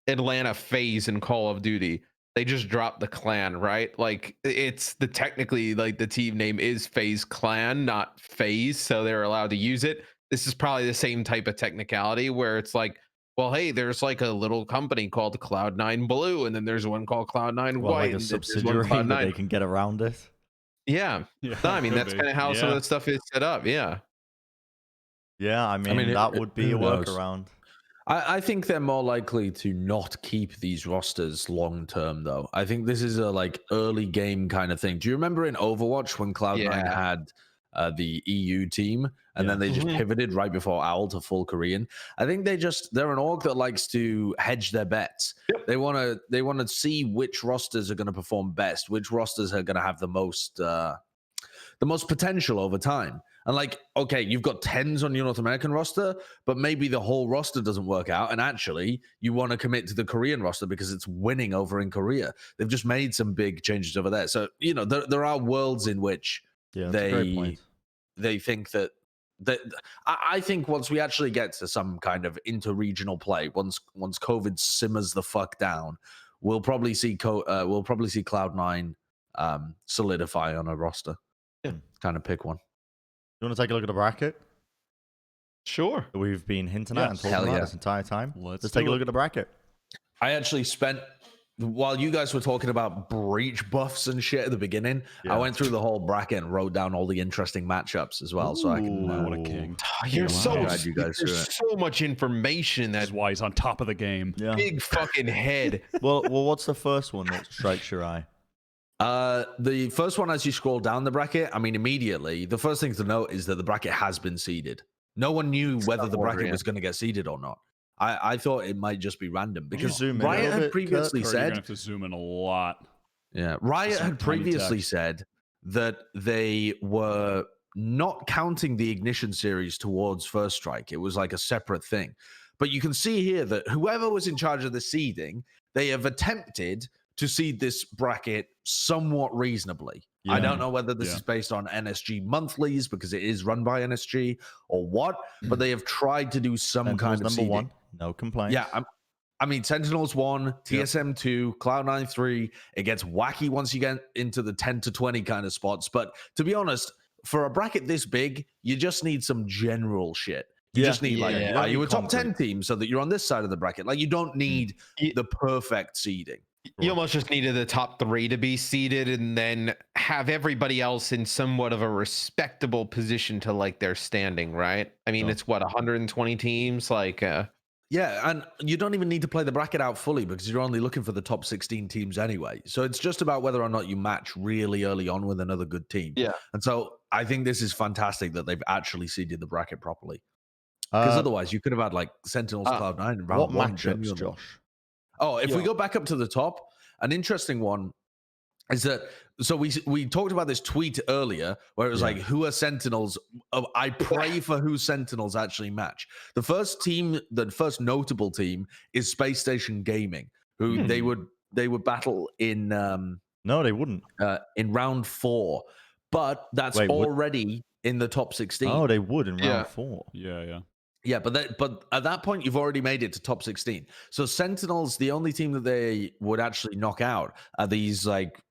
Atlanta FaZe in Call of Duty, they just dropped the clan, right? Like, it's technically like the team name is FaZe Clan, not FaZe, so they're allowed to use it. This is probably the same type of technicality where it's like, well, hey, there's like a little company called Cloud9 Blue, and then there's one called Cloud9 White, like a and subsidiary that they can get around it. Yeah. No, I mean, that's kind of how some of the stuff is set up. Yeah. Yeah, I mean that would be a workaround. I think they're more likely to not keep these rosters long term, though. I think this is a like early game kind of thing. Do you remember in Overwatch when Cloud9 had the EU team, and then they just pivoted right before OWL to full Korean? I think they're an org that likes to hedge their bets. Yep. They want to see which rosters are going to perform best, which rosters are going to have the most potential over time. And like, okay, you've got 10s on your North American roster, but maybe the whole roster doesn't work out. And actually, you want to commit to the Korean roster because it's winning over in Korea. They've just made some big changes over there. So, there are worlds in which they think that I think once we actually get to some kind of inter-regional play, once COVID simmers the fuck down, we'll probably see Cloud9 solidify on a roster. Yeah, kind of pick one. You want to take a look at the bracket? Sure. We've been hinting at and talking about this entire time. Let's take a look at the bracket. I actually spent, while you guys were talking about breach buffs and shit at the beginning, I went through the whole bracket and wrote down all the interesting matchups as well. So I can. What a king! You're so much information. That's why he's on top of the game. Yeah. Big fucking head. Well, what's the first one that strikes your eye? The first one, as you scroll down the bracket, I mean, immediately, the first thing to note is that the bracket has been seeded. No one knew whether the bracket was going to get seeded or not. I thought it might just be random because Riot had previously said, you're gonna have to zoom in a lot. Yeah, Riot had previously said that they were not counting the Ignition series towards First Strike. It was like a separate thing. But you can see here that whoever was in charge of the seeding, they have attempted to seed this bracket somewhat reasonably. Yeah. I don't know whether this is based on NSG monthlies because it is run by NSG or what, but they have tried to do some kind of seeding. One, no complaints. Yeah, I mean, Sentinels 1, TSM 2, Cloud9 3. It gets wacky once you get into the 10 to 20 kind of spots. But to be honest, for a bracket this big, you just need some general shit. You just need are you a top 10 team so that you're on this side of the bracket? Like, you don't need the perfect seeding. You almost just needed the top 3 to be seeded and then have everybody else in somewhat of a respectable position to like their standing, right? I mean, it's what, 120 teams? Like, yeah, and you don't even need to play the bracket out fully because you're only looking for the top 16 teams anyway. So it's just about whether or not you match really early on with another good team. Yeah. And so I think this is fantastic that they've actually seeded the bracket properly. Because otherwise you could have had like Sentinels, Cloud9 and round one. Matchups, Josh? Oh, if we go back up to the top, an interesting one is that, so we talked about this tweet earlier where it was like, who are Sentinels? I pray for who Sentinels actually match. The first notable team is Space Station Gaming, who they would battle in no, they wouldn't. In round 4. But that's already in the top 16. Oh, they would in round 4. Yeah. Yeah, but at that point, you've already made it to top 16. So Sentinels, the only team that they would actually knock out are these like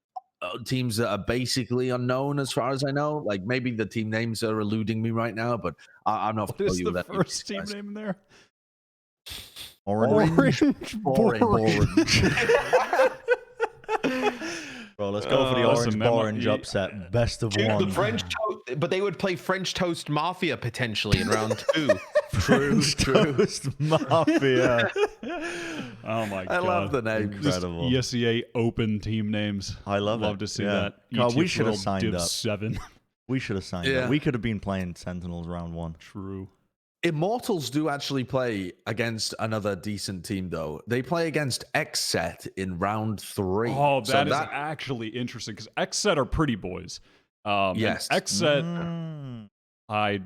teams that are basically unknown as far as I know. Like, maybe the team names are eluding me right now, but I'm not familiar with that. What is the first team name there? Orange. Bro, let's go for the orange upset. Best of one. The French but they would play French Toast Mafia potentially in round 2. French Toast Mafia. Oh my god! I love the name. Incredible. ESEA Open team names. I love Love it. to see Yeah. that. God, we ETF should have World signed Div up. 7. We should have signed Yeah. up. We could have been playing Sentinels round 1. True. Immortals do actually play against another decent team, though. They play against XSET in round 3. Oh, So that is actually interesting because XSET are pretty boys. Yes. XSET. I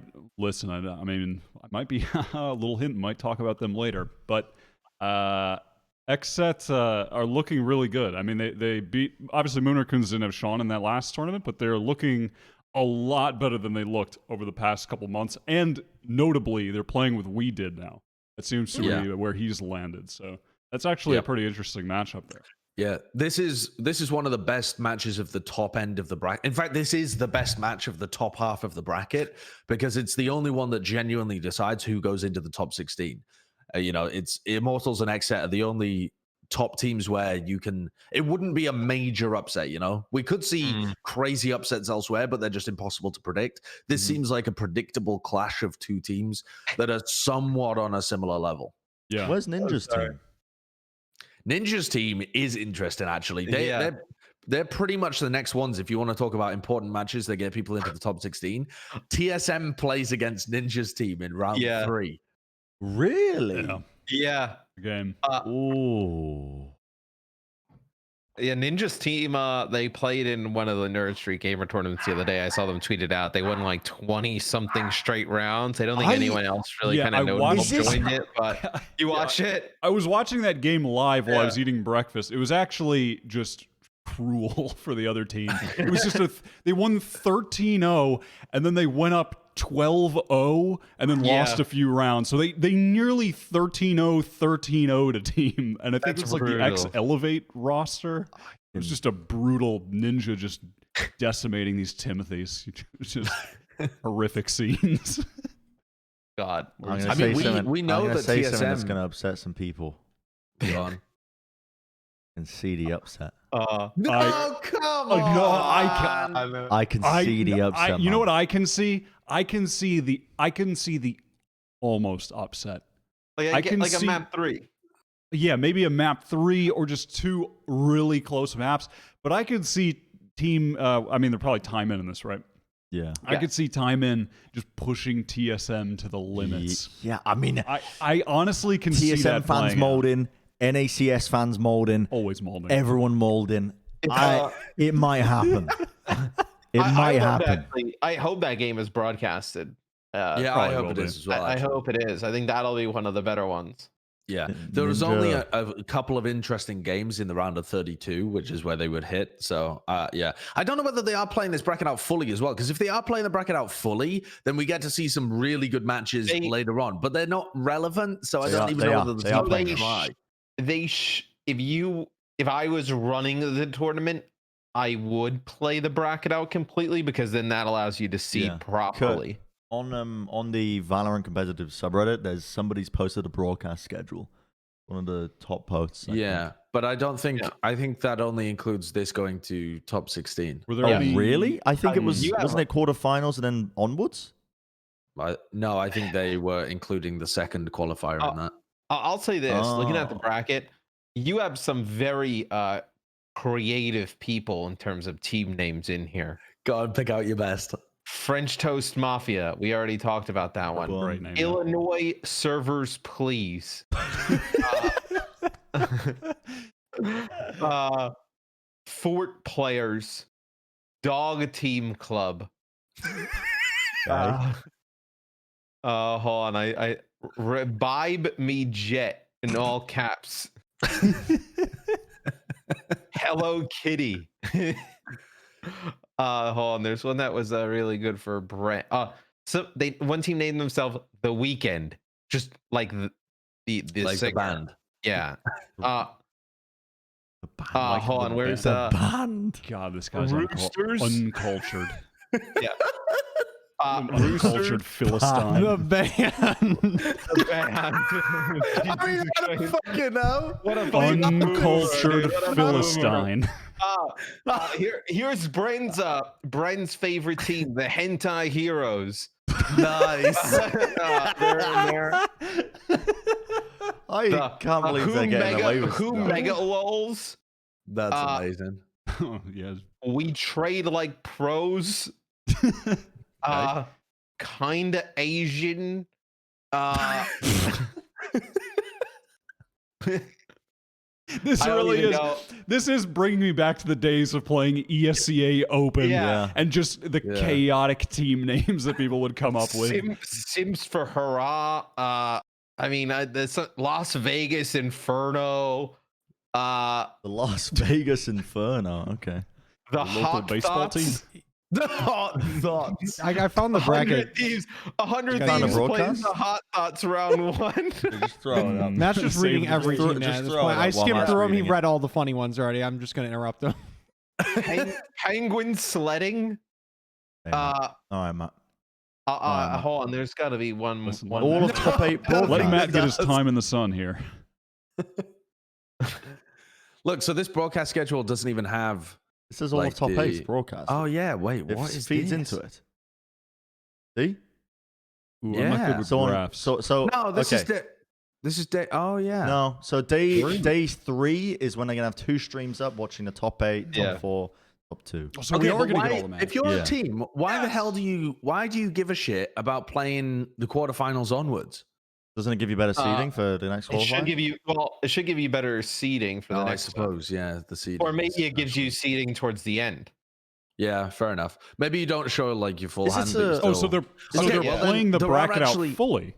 mean, I might be a little hint. Might talk about them later, but XSET are looking really good. I mean, they beat obviously Moonracoons didn't have Sean in that last tournament, but they're looking a lot better than they looked over the past couple months. And notably, they're playing with We Did now. It seems to be where he's landed. So that's actually a pretty interesting matchup there. Yeah, this is one of the best matches of the top end of the bracket. In fact, this is the best match of the top half of the bracket because it's the only one that genuinely decides who goes into the top 16. It's Immortals and XSET are the only top teams where it wouldn't be a major upset. We could see crazy upsets elsewhere, but they're just impossible to predict. This seems like a predictable clash of two teams that are somewhat on a similar level. Yeah. Where's Ninja's team? Ninja's team is interesting, actually. They're pretty much the next ones. If you want to talk about important matches that get people into the top 16, TSM plays against Ninja's team in round 3. Really? Yeah. Game. Ooh. Yeah, Ninja's team, they played in one of the Nerd Street Gamer tournaments the other day. I saw them tweet it out. They won like 20-something straight rounds. I don't think anyone else really kind of joined it, but you watched it? I was watching that game live while I was eating breakfast. It was actually just cruel for the other team. It was just they won 13-0, and then they went up 12-0 and then lost a few rounds. So they nearly 13-0 to team. And I think it's like the X Elevate roster. It was just a brutal Ninja just decimating these Timothys. It's just horrific scenes. God. We know that TSM TSM is going to upset some people. And see the upset. Come on! No, I can see the upset. You know what I can see? I can see the almost upset. I can see a map 3. Yeah, maybe a map 3 or just 2 really close maps. But I could see team. I mean, they're probably time in this, right? Yeah. I could see time in just pushing TSM to the limits. Yeah, I mean, I honestly can see that TSM fans molding. NACS fans molding. Always molding. Everyone molding. It might happen. It might happen. I hope that game is broadcasted. I hope it is as well. I hope it is. I think that'll be one of the better ones. Yeah, there was only a couple of interesting games in the round of 32, which is where they would hit. So, I don't know whether they are playing this bracket out fully as well, because if they are playing the bracket out fully, then we get to see some really good matches later on. But they're not relevant, so I don't even know whether the team playing try. If I was running the tournament, I would play the bracket out completely because then that allows you to seed properly. On the Valorant competitive subreddit, there's somebody's posted a broadcast schedule. One of the top posts. I think. But I don't think I think that only includes this going to top 16. Were there really? I think it was wasn't it quarterfinals and then onwards? No, I think they were including the second qualifier in that. I'll say this: looking at the bracket, you have some very creative people in terms of team names in here. Go on, pick out your best. French Toast Mafia. We already talked about that one. Great name, Illinois Servers, Please. Fort Players. Dog Team Club. Hold on. I Revive Me Jett in all caps. Hello Kitty. Hold on. There's one that was really good for Bren. So one team named themselves The Weekend, just like the like singer. the band. Yeah. Hold on. Where's the band? God, this guy's Roosters? uncultured. Yeah. Uncultured Philistine. The band. The band. I mean, what a fucking hell. What a Uncultured Philistine. Here's Bren's favorite team, the Hentai Heroes. Nice. They're in there. I can't believe they're getting away with Who that. mega lols? That's amazing. Oh, yes. We trade like pros. Kinda Asian. This really is. This is bringing me back to the days of playing ESCA Open and just the chaotic team names that people would come up with. Sims for hurrah. I mean, this Las Vegas Inferno. The Las Vegas Inferno. Okay. The local hot baseball thoughts. team. The hot thoughts. I found the 100 bracket. Thieves. 100 You found a Thieves plays broadcast? the hot thoughts round one. Just throw it up. Matt's just Save reading the every throw- team just at this throw point. it I up while skimmed Matt's through him. He reading it. read all the funny ones already. I'm just going to interrupt him. Penguin sledding. All right, Matt. Hold on. There's got to be one. Listen, one All more. of top 8 Let broadcasts. Matt get his time in the sun here. Look, so this broadcast schedule doesn't even have. This is all like of top the- 8's broadcast. Oh yeah, wait, It what is feeds this? into it. See? Ooh, I'm not Yeah. good with So, on, graphs. so No, this is day. Oh yeah. No, so day 3 is when they're gonna have 2 streams up, watching the top 8, top 4, top 2. So we are but going to why- get all the matches. if you're Yeah. a team, why the hell do you give a shit about playing the quarterfinals onwards? Doesn't it give you better seeding for the next It should qualifier? give you it should give you better seeding for the I next one. suppose, yeah, the seed. Or maybe it gives you seeding towards the end. Yeah, fair enough. Maybe you don't show like your full Is hand. this but you a- still- So they're Okay, well, then playing the there are bracket actually- out fully.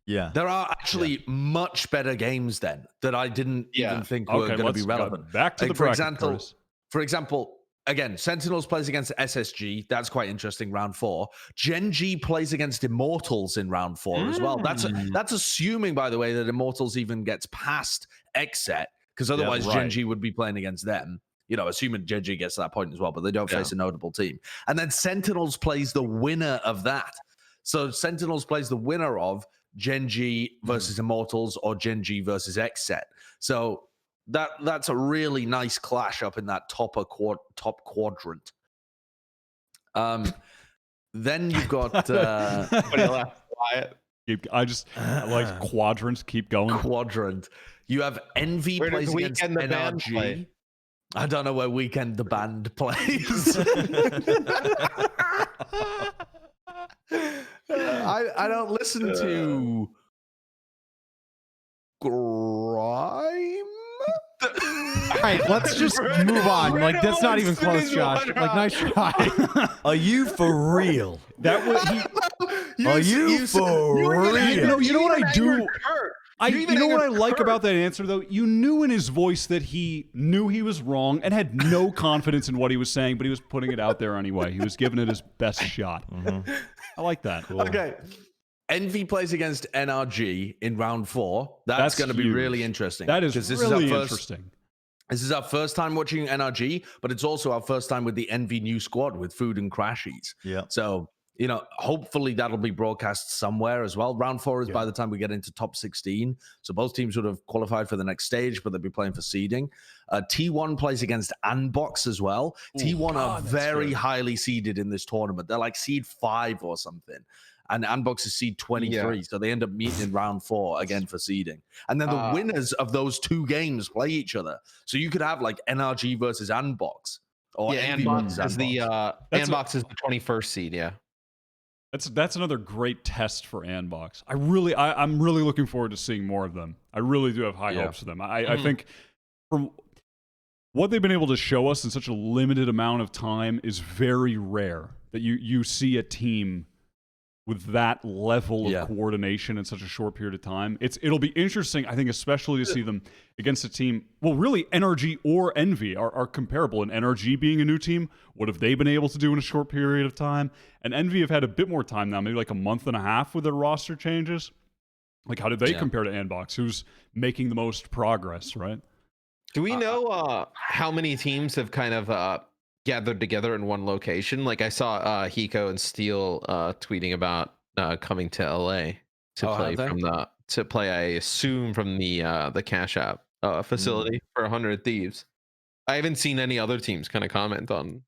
Yeah. There are actually much better games then that I didn't even think were Okay, going to let's be go relevant. back to Like, the for bracket. example, Curtis. For example, again, Sentinels plays against SSG. That's quite interesting. Round 4. Gen.G plays against Immortals in round 4 as well. That's assuming, by the way, that Immortals even gets past X-Set, because otherwise right. Gen.G would be playing against them. You know, assuming Gen.G gets to that point as well, but they don't face a notable team. And then Sentinels plays the winner of that. So Sentinels plays the winner of Gen.G versus Immortals or Gen.G versus X-Set. So that's a really nice clash up in that top quadrant. Then you've got What do you laugh, Wyatt? I like quadrants. Keep going. quadrant. You have Envy Where does plays against Weekend the band NRG. play? I don't know where Weekend the band plays. I don't listen to grime. All right, let's just move on. Like, that's not even close, Josh. Like, nice try. Are you for real? That was he. Are you for real? You know what I do? You You know what I like about that answer, though? You knew in his voice that he knew he was wrong and had no confidence in what he was saying, but he was putting it out there anyway. He was giving it his best shot. I like that. Okay. Envy plays against NRG in round 4. That's going to be huge. really interesting. That is 'cause this really is our interesting. This is our first time watching NRG, but it's also our first time with the Envy new squad with Food and Crashies. Yeah. So, you know, hopefully that'll be broadcast somewhere as well. Round 4 is by the time we get into top 16. So both teams would have qualified for the next stage, but they'll be playing for seeding. T1 plays against Andbox as well. T1 are very highly seeded in this tournament. They're like seed 5 or something. And Andbox is seed 23. So they end up meeting in round 4 again for seeding. And then the winners of those 2 games play each other. So you could have like NRG versus Andbox. Or Envy versus Andbox is the Andbox. Andbox is the 21st seed. Yeah. That's another great test for Andbox. I'm really looking forward to seeing more of them. I really do have high hopes for them. I think from what they've been able to show us in such a limited amount of time is very rare that you see a team with that level of coordination in such a short period of time. It'll be interesting, I think, especially to see them against a team. Well, really, NRG or Envy are comparable. And NRG being a new team, what have they been able to do in a short period of time? And Envy have had a bit more time now, maybe like a month and a half with their roster changes. Like, how did they compare to Andbox? Who's making the most progress, right? Do we know how many teams have kind of gathered together in one location? Like I saw Hiko and Steel tweeting about coming to LA to play I assume from the Cash App facility for 100 Thieves. I haven't seen any other teams kind of comment on.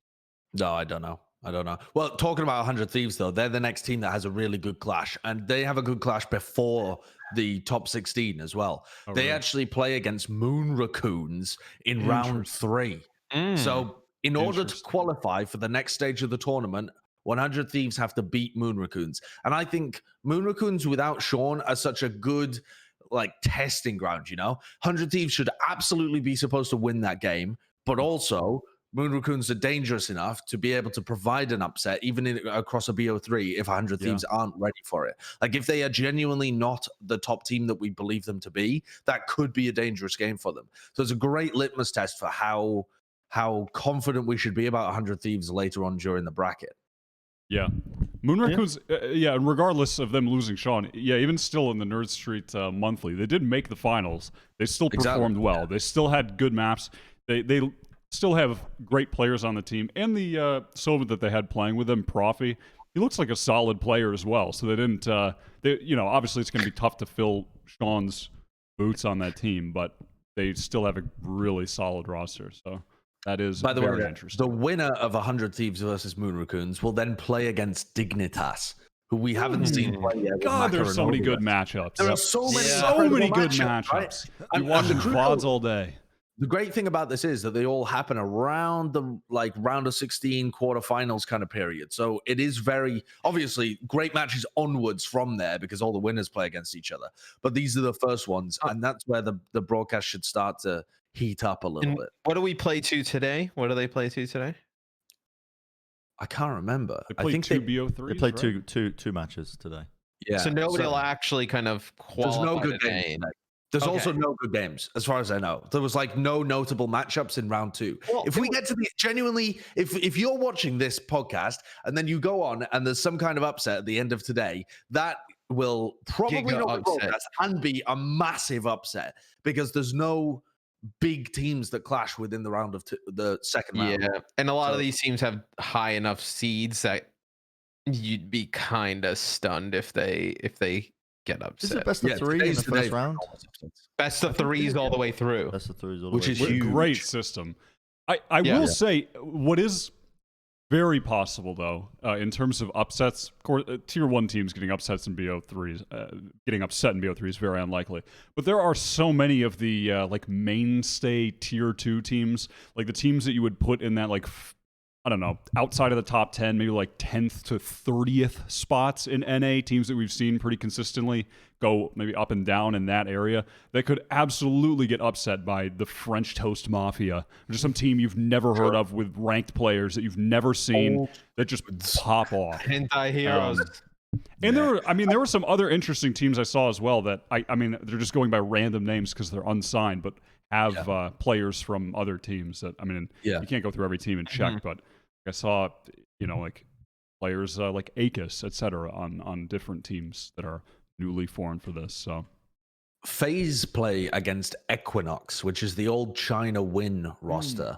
No, I don't know. I don't know. Well, talking about 100 Thieves, though, they're the next team that has a really good clash. And they have a good clash before the top 16 as well. Oh, they really? actually play against Moon Raccoons in round 3. So in order to qualify for the next stage of the tournament, 100 Thieves have to beat Moon Raccoons. And I think Moon Raccoons without Sean are such a good testing ground, 100 Thieves should absolutely be supposed to win that game, but also Moon Raccoons are dangerous enough to be able to provide an upset even across a BO3 if 100 Thieves aren't ready for it. If they are genuinely not the top team that we believe them to be, that could be a dangerous game for them. So it's a great litmus test for how confident we should be about 100 Thieves later on during the bracket. Yeah. Moon Raccoons, and regardless of them losing Sean, even still in the Nerd Street Monthly, they did make the finals. They still performed well. They still had good maps. They still have great players on the team. And the Sylvan that they had playing with them, Profi, he looks like a solid player as well. So they didn't, obviously it's going to be tough to fill Sean's boots on that team, but they still have a really solid roster. So that is very interesting. The winner of 100 Thieves versus Moon Raccoons will then play against Dignitas, who we haven't seen play yet. God, there's so many good matchups. There are so many good matchups. Right? I'm watching VODs all day. The great thing about this is that they all happen around the round of 16 quarterfinals kind of period. So it is very obviously great matches onwards from there because all the winners play against each other. But these are the first ones, and that's where the broadcast should start to heat up a little bit. What do we play to today? What do they play to today? I can't remember. I think they BO3s. They played two matches today. Yeah. So nobody will actually kind of qualify. There's no good games. There's also no good games, as far as I know. There was no notable matchups in round 2. Well, if we get to the genuinely, if you're watching this podcast and then you go on and there's some kind of upset at the end of today, that will probably not be broadcast and be a massive upset because there's no big teams that clash within the round of the second round. Yeah, and a lot of these teams have high enough seeds that you'd be kind of stunned if they get upset. Is it best of 3 in the first round? Best of 3s all the way through. Best of 3s all the way through. Which is huge. Great system. I will say what is very possible though, in terms of upsets. Of course, tier 1 teams getting upsets in BO3s, getting upset in BO3 is very unlikely. But there are so many of the mainstay tier 2 teams, the teams that you would put in that I don't know, outside of the top 10, maybe 10th to 30th spots in NA, teams that we've seen pretty consistently go maybe up and down in that area, that could absolutely get upset by the French Toast Mafia, or just some team you've never heard of with ranked players that you've never seen that just pop off. Hentai heroes. And there were some other interesting teams I saw as well that, they're just going by random names because they're unsigned, but have players from other teams that, you can't go through every team and check, but I saw, players like Akis, etc., on different teams that are newly formed for this. So, FaZe play against Equinox, which is the old China Win roster,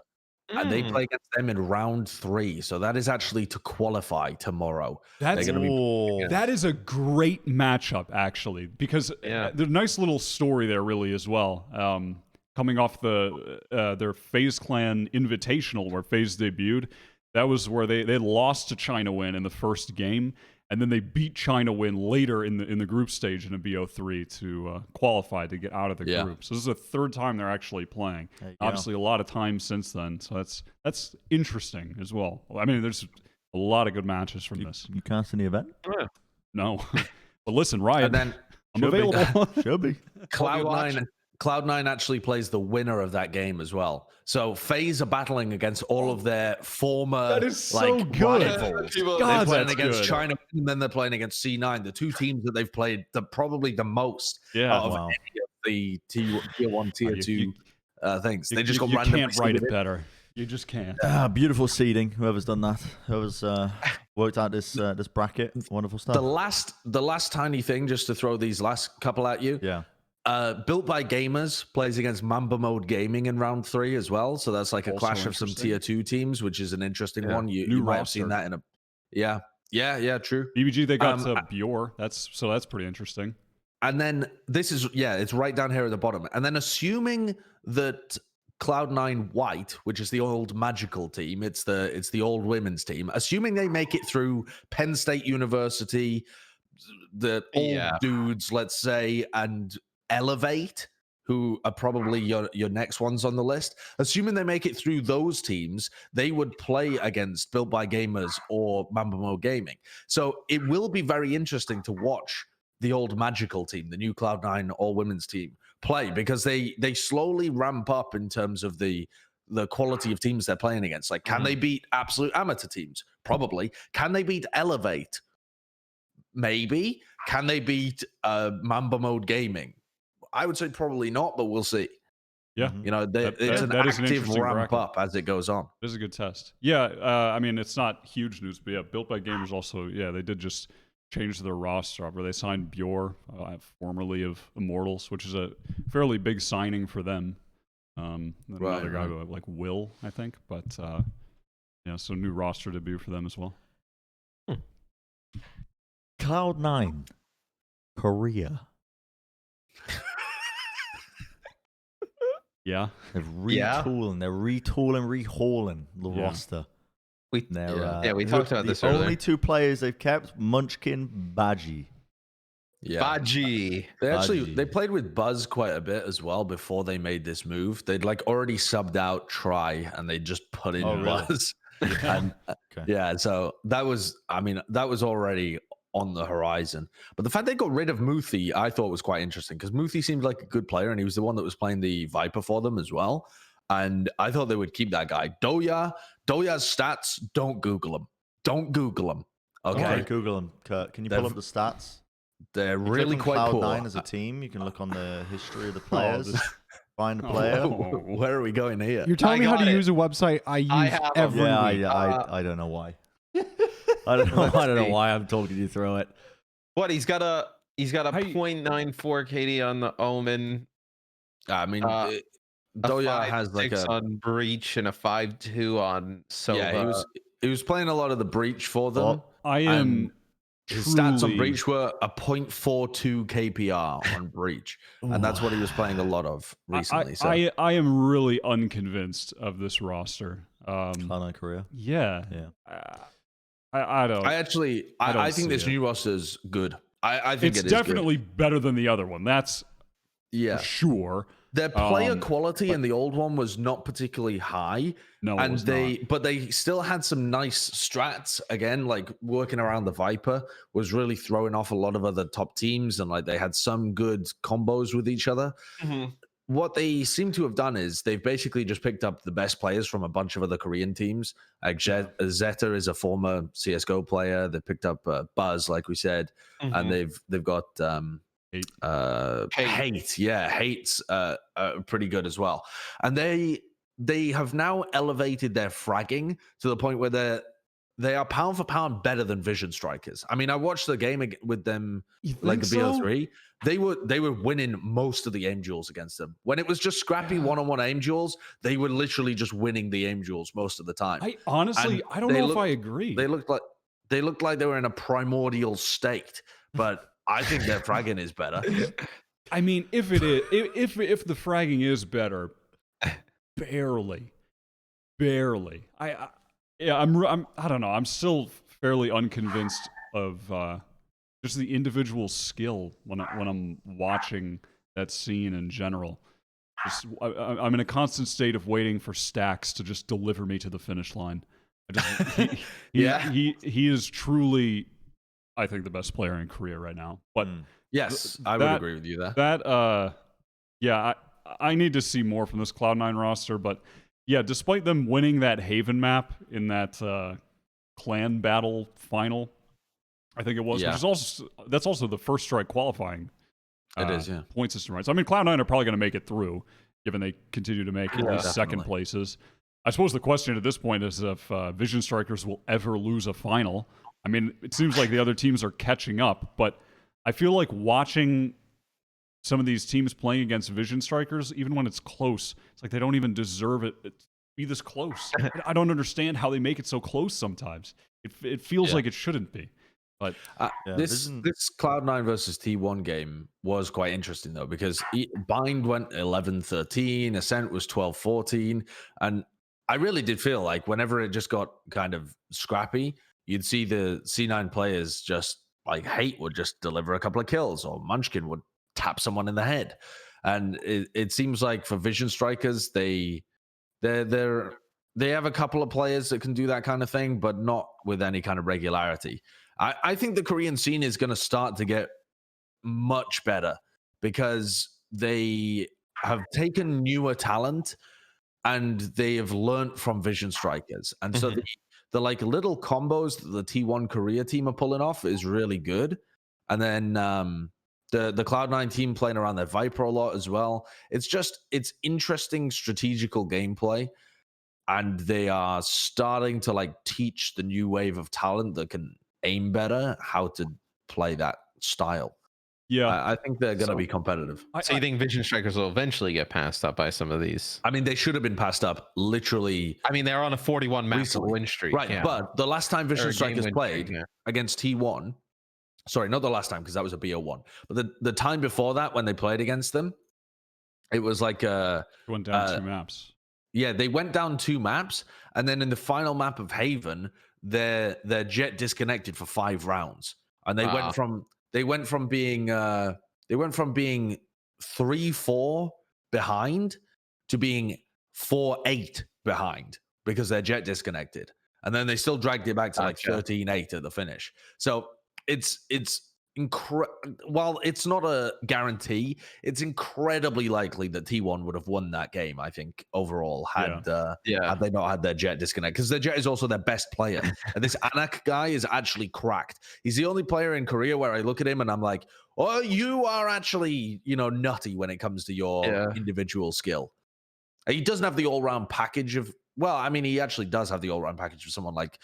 and they play against them in round 3. So that is actually to qualify tomorrow. That is a great matchup, actually, because there's a nice little story there, really, as well. Coming off their FaZe Clan Invitational, where FaZe debuted. That was where they lost to China Win in the first game, and then they beat China Win later in the group stage in a BO3 to qualify to get out of the group. So this is the third time they're actually playing. Obviously, a lot of time since then, so that's interesting as well. There's a lot of good matches from this. You casting the event? No, but listen, Ryan, and then I'm available. Should be. Cloud9 actually plays the winner of that game as well. So FaZe are battling against all of their former that is so good. rivals. They're playing against China, and then they're playing against C9, the two teams that they've played probably the most out of any of the tier 1, tier 2 things. They just got randomly. You can't write it better. You just can't. Beautiful seeding. Whoever's done that, whoever's worked out this bracket, wonderful stuff. The last tiny thing, just to throw these last couple at you. Yeah. Built by Gamers plays against Mamba Mode Gaming in round 3 as well. So that's a clash of some tier 2 teams, which is an interesting one. You might have seen that in a true. BBG, they got Bjor. That's pretty interesting. And then this is it's right down here at the bottom. And then assuming that Cloud9 White, which is the old MAJKL team. It's the old women's team. Assuming they make it through Penn State University, the old dudes, let's say, and Elevate, who are probably your next ones on the list. Assuming they make it through those teams, they would play against Built by Gamers or Mamba Mode Gaming. So it will be very interesting to watch the old MAJKL team, the new Cloud9 all-women's team, play, because they slowly ramp up in terms of the quality of teams they're playing against. Like, can they beat absolute amateur teams? Probably. Can they beat Elevate? Maybe. Can they beat Mamba Mode Gaming? I would say probably not, but we'll see. Yeah. You know, it's an active ramp up as it goes on. This is a good test. Yeah, I mean, it's not huge news, but yeah, Built by Gamers also, they did just change their roster where they signed Bjor, formerly of Immortals, which is a fairly big signing for them. Another guy like Will, I think, but so new roster debut for them as well. Cloud9 Korea. Yeah. They're retooling, rehauling the roster. We talked about this earlier. Only two players they've kept, Munchkin, Baji. Yeah. Baji. They played with Buzz quite a bit as well before they made this move. They'd like already subbed out Try and they just put in Buzz. And, so that was already on the horizon. But the fact they got rid of Muthi, I thought was quite interesting, because Muthi seemed like a good player and he was the one that was playing the Viper for them as well. And I thought they would keep that guy. Doya's stats, don't Google him. Don't Google him. Okay? Google them, Kurt. Can you pull up the stats? They're really quite Cloud9 poor. as a team. You can look on the history of the players. Find a player. Where are we going here? You're telling me how to use a website I use every week. I don't know why. I don't know why I'm talking you through it. What, he's got a 0.94 KD on the Omen. I mean, a Doya has like a on Breach and a 5.2 on Sova. Yeah, he was playing a lot of the Breach for them. His stats on Breach were a 0.42 KPR on Breach, and that's what he was playing a lot of recently. I am really unconvinced of this roster. Cloud9 Korea. Yeah. I think this new roster is good. I think it's definitely better than the other one. That's for sure. Their player quality in the old one was not particularly high. No, and they still had some nice strats. Again, like working around the Viper was really throwing off a lot of other top teams, and like they had some good combos with each other. Mm-hmm. What they seem to have done is they've basically just picked up the best players from a bunch of other Korean teams. Like Zeta is a former CS:GO player. They picked up Buzz, like we said, and they've got Hate. Yeah, Hate's pretty good as well. And they have now elevated their fragging to the point where they are pound for pound better than Vision Strikers. I mean, I watched the game with them, like the BO3. They were winning most of the aim duels against them. When it was just scrappy one-on-one aim duels, they were literally just winning the aim duels most of the time. I don't know if I agree. They looked like they were in a primordial state, but I think their fragging is better. I mean, if it is, if the fragging is better, barely. I don't know. I'm still fairly unconvinced of just the individual skill when I'm watching that scene in general. I'm in a constant state of waiting for Stacks to just deliver me to the finish line. He is truly, I think, the best player in Korea right now. But yes, I would agree with you there. I need to see more from this Cloud9 roster. But yeah, despite them winning that Haven map in that clan battle final, I think it was, which is that's also the first strike qualifying. It is, point system, right? So I mean, Cloud9 are probably going to make it through, given they continue to make at least second places. I suppose the question at this point is if Vision Strikers will ever lose a final. I mean, it seems like the other teams are catching up, but I feel like watching some of these teams playing against Vision Strikers, even when it's close, it's like they don't even deserve it to be this close. I don't understand how they make it so close sometimes. It feels like it shouldn't be. But this Cloud9 versus T1 game was quite interesting though, because Bind went 11-13, Ascent was 12-14, and I really did feel like whenever it just got kind of scrappy, you'd see the C9 players just like Hate would just deliver a couple of kills, or Munchkin would tap someone in the head, and it seems like for Vision Strikers they have a couple of players that can do that kind of thing, but not with any kind of regularity. I think the Korean scene is going to start to get much better because they have taken newer talent and they have learned from Vision Strikers. And so the like little combos that the T1 Korea team are pulling off is really good. And then the Cloud9 team playing around their Viper a lot as well. It's interesting strategical gameplay. And they are starting to like teach the new wave of talent that can aim better how to play that style. Yeah, I think they're going to be competitive. So you think Vision Strikers will eventually get passed up by some of these? I mean, they should have been passed up literally. I mean, they're on a 41 match win streak. Right, yeah. But the last time Vision Strikers played against T1, sorry, not the last time because that was a BO1, but the time before that when they played against them, it was like went down 2 maps. Yeah, they went down 2 maps, and then in the final map of Haven, their Jett disconnected for 5 rounds, and they went from being 3-4 behind to being 4-8 behind because their Jett disconnected, and then they still dragged it back to like 13-8 at the finish. So it's while it's not a guarantee, it's incredibly likely that T1 would have won that game, I think, overall, had they not had their Jett disconnect. Because their Jett is also their best player. And this Anak guy is actually cracked. He's the only player in Korea where I look at him and I'm like, oh, you are actually, nutty when it comes to your individual skill. He doesn't have the all-round package of, well, I mean, he actually does have the all-round package of someone like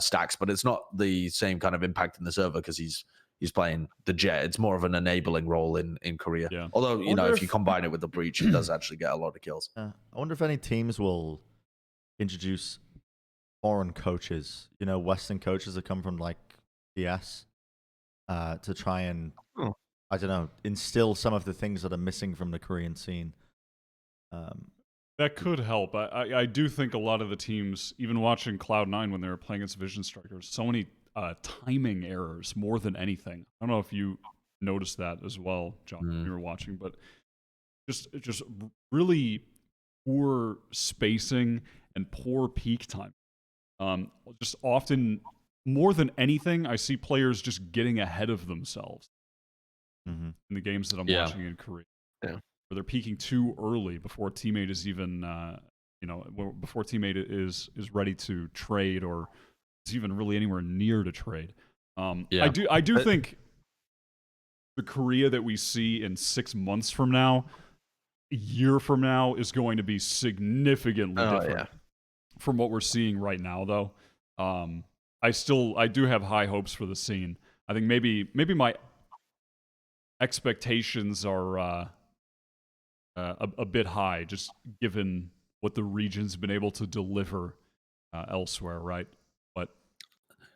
Stacks, but it's not the same kind of impact in the server because he's playing the Jett. It's more of an enabling role in Korea. Yeah. Although, if you combine it with the Breach, it does actually get a lot of kills. I wonder if any teams will introduce foreign coaches, Western coaches that come from like DS to try and, I don't know, instill some of the things that are missing from the Korean scene. That could help. I do think a lot of the teams, even watching Cloud9 when they were playing against Vision Strikers, so many timing errors more than anything. I don't know if you noticed that as well, John, when you were watching, but just really poor spacing and poor peak time. Just often, more than anything, I see players just getting ahead of themselves in the games that I'm watching in Korea. Yeah. Where they're peaking too early before teammate is even, before teammate is ready to trade or is even really anywhere near to trade. I do think the Korea that we see in 6 months from now, a year from now, is going to be significantly different from what we're seeing right now, though. I do have high hopes for the scene. I think maybe my expectations are a bit high, just given what the region's been able to deliver elsewhere, right? But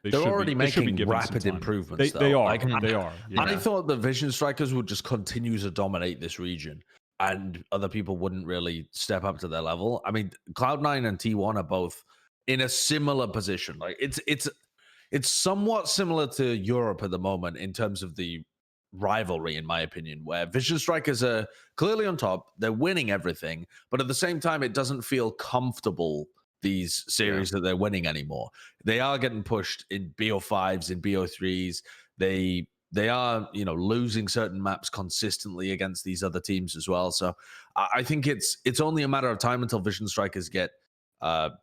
they're already making rapid improvements. They are. They are. Yeah. I thought the Vision Strikers would just continue to dominate this region, and other people wouldn't really step up to their level. I mean, Cloud9 and T1 are both in a similar position. Like it's somewhat similar to Europe at the moment in terms of the rivalry, in my opinion, where Vision Strikers are clearly on top. They're winning everything, but at the same time, it doesn't feel comfortable, these series that they're winning anymore. They are getting pushed in BO5s, in BO3s. They are, losing certain maps consistently against these other teams as well. So I think it's only a matter of time until Vision Strikers get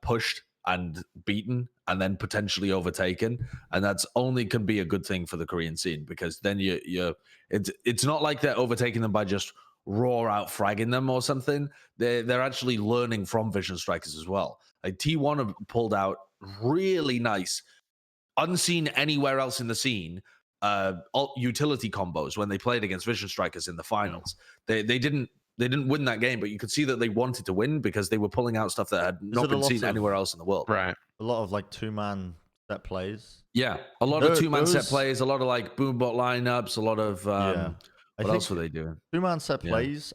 pushed and beaten and then potentially overtaken, and that's only can be a good thing for the Korean scene, because then it's not like they're overtaking them by just raw out fragging them or something. They're actually learning from Vision Strikers as well. Like T1 have pulled out really nice, unseen anywhere else in the scene, utility combos when they played against Vision Strikers in the finals. They didn't win that game, but you could see that they wanted to win because they were pulling out stuff that had not been seen anywhere else in the world. Right. A lot of like 2-man set plays. Yeah, a lot of two-man set those- plays, a lot of like boom bot lineups, a lot of what else were they doing? 2-man set plays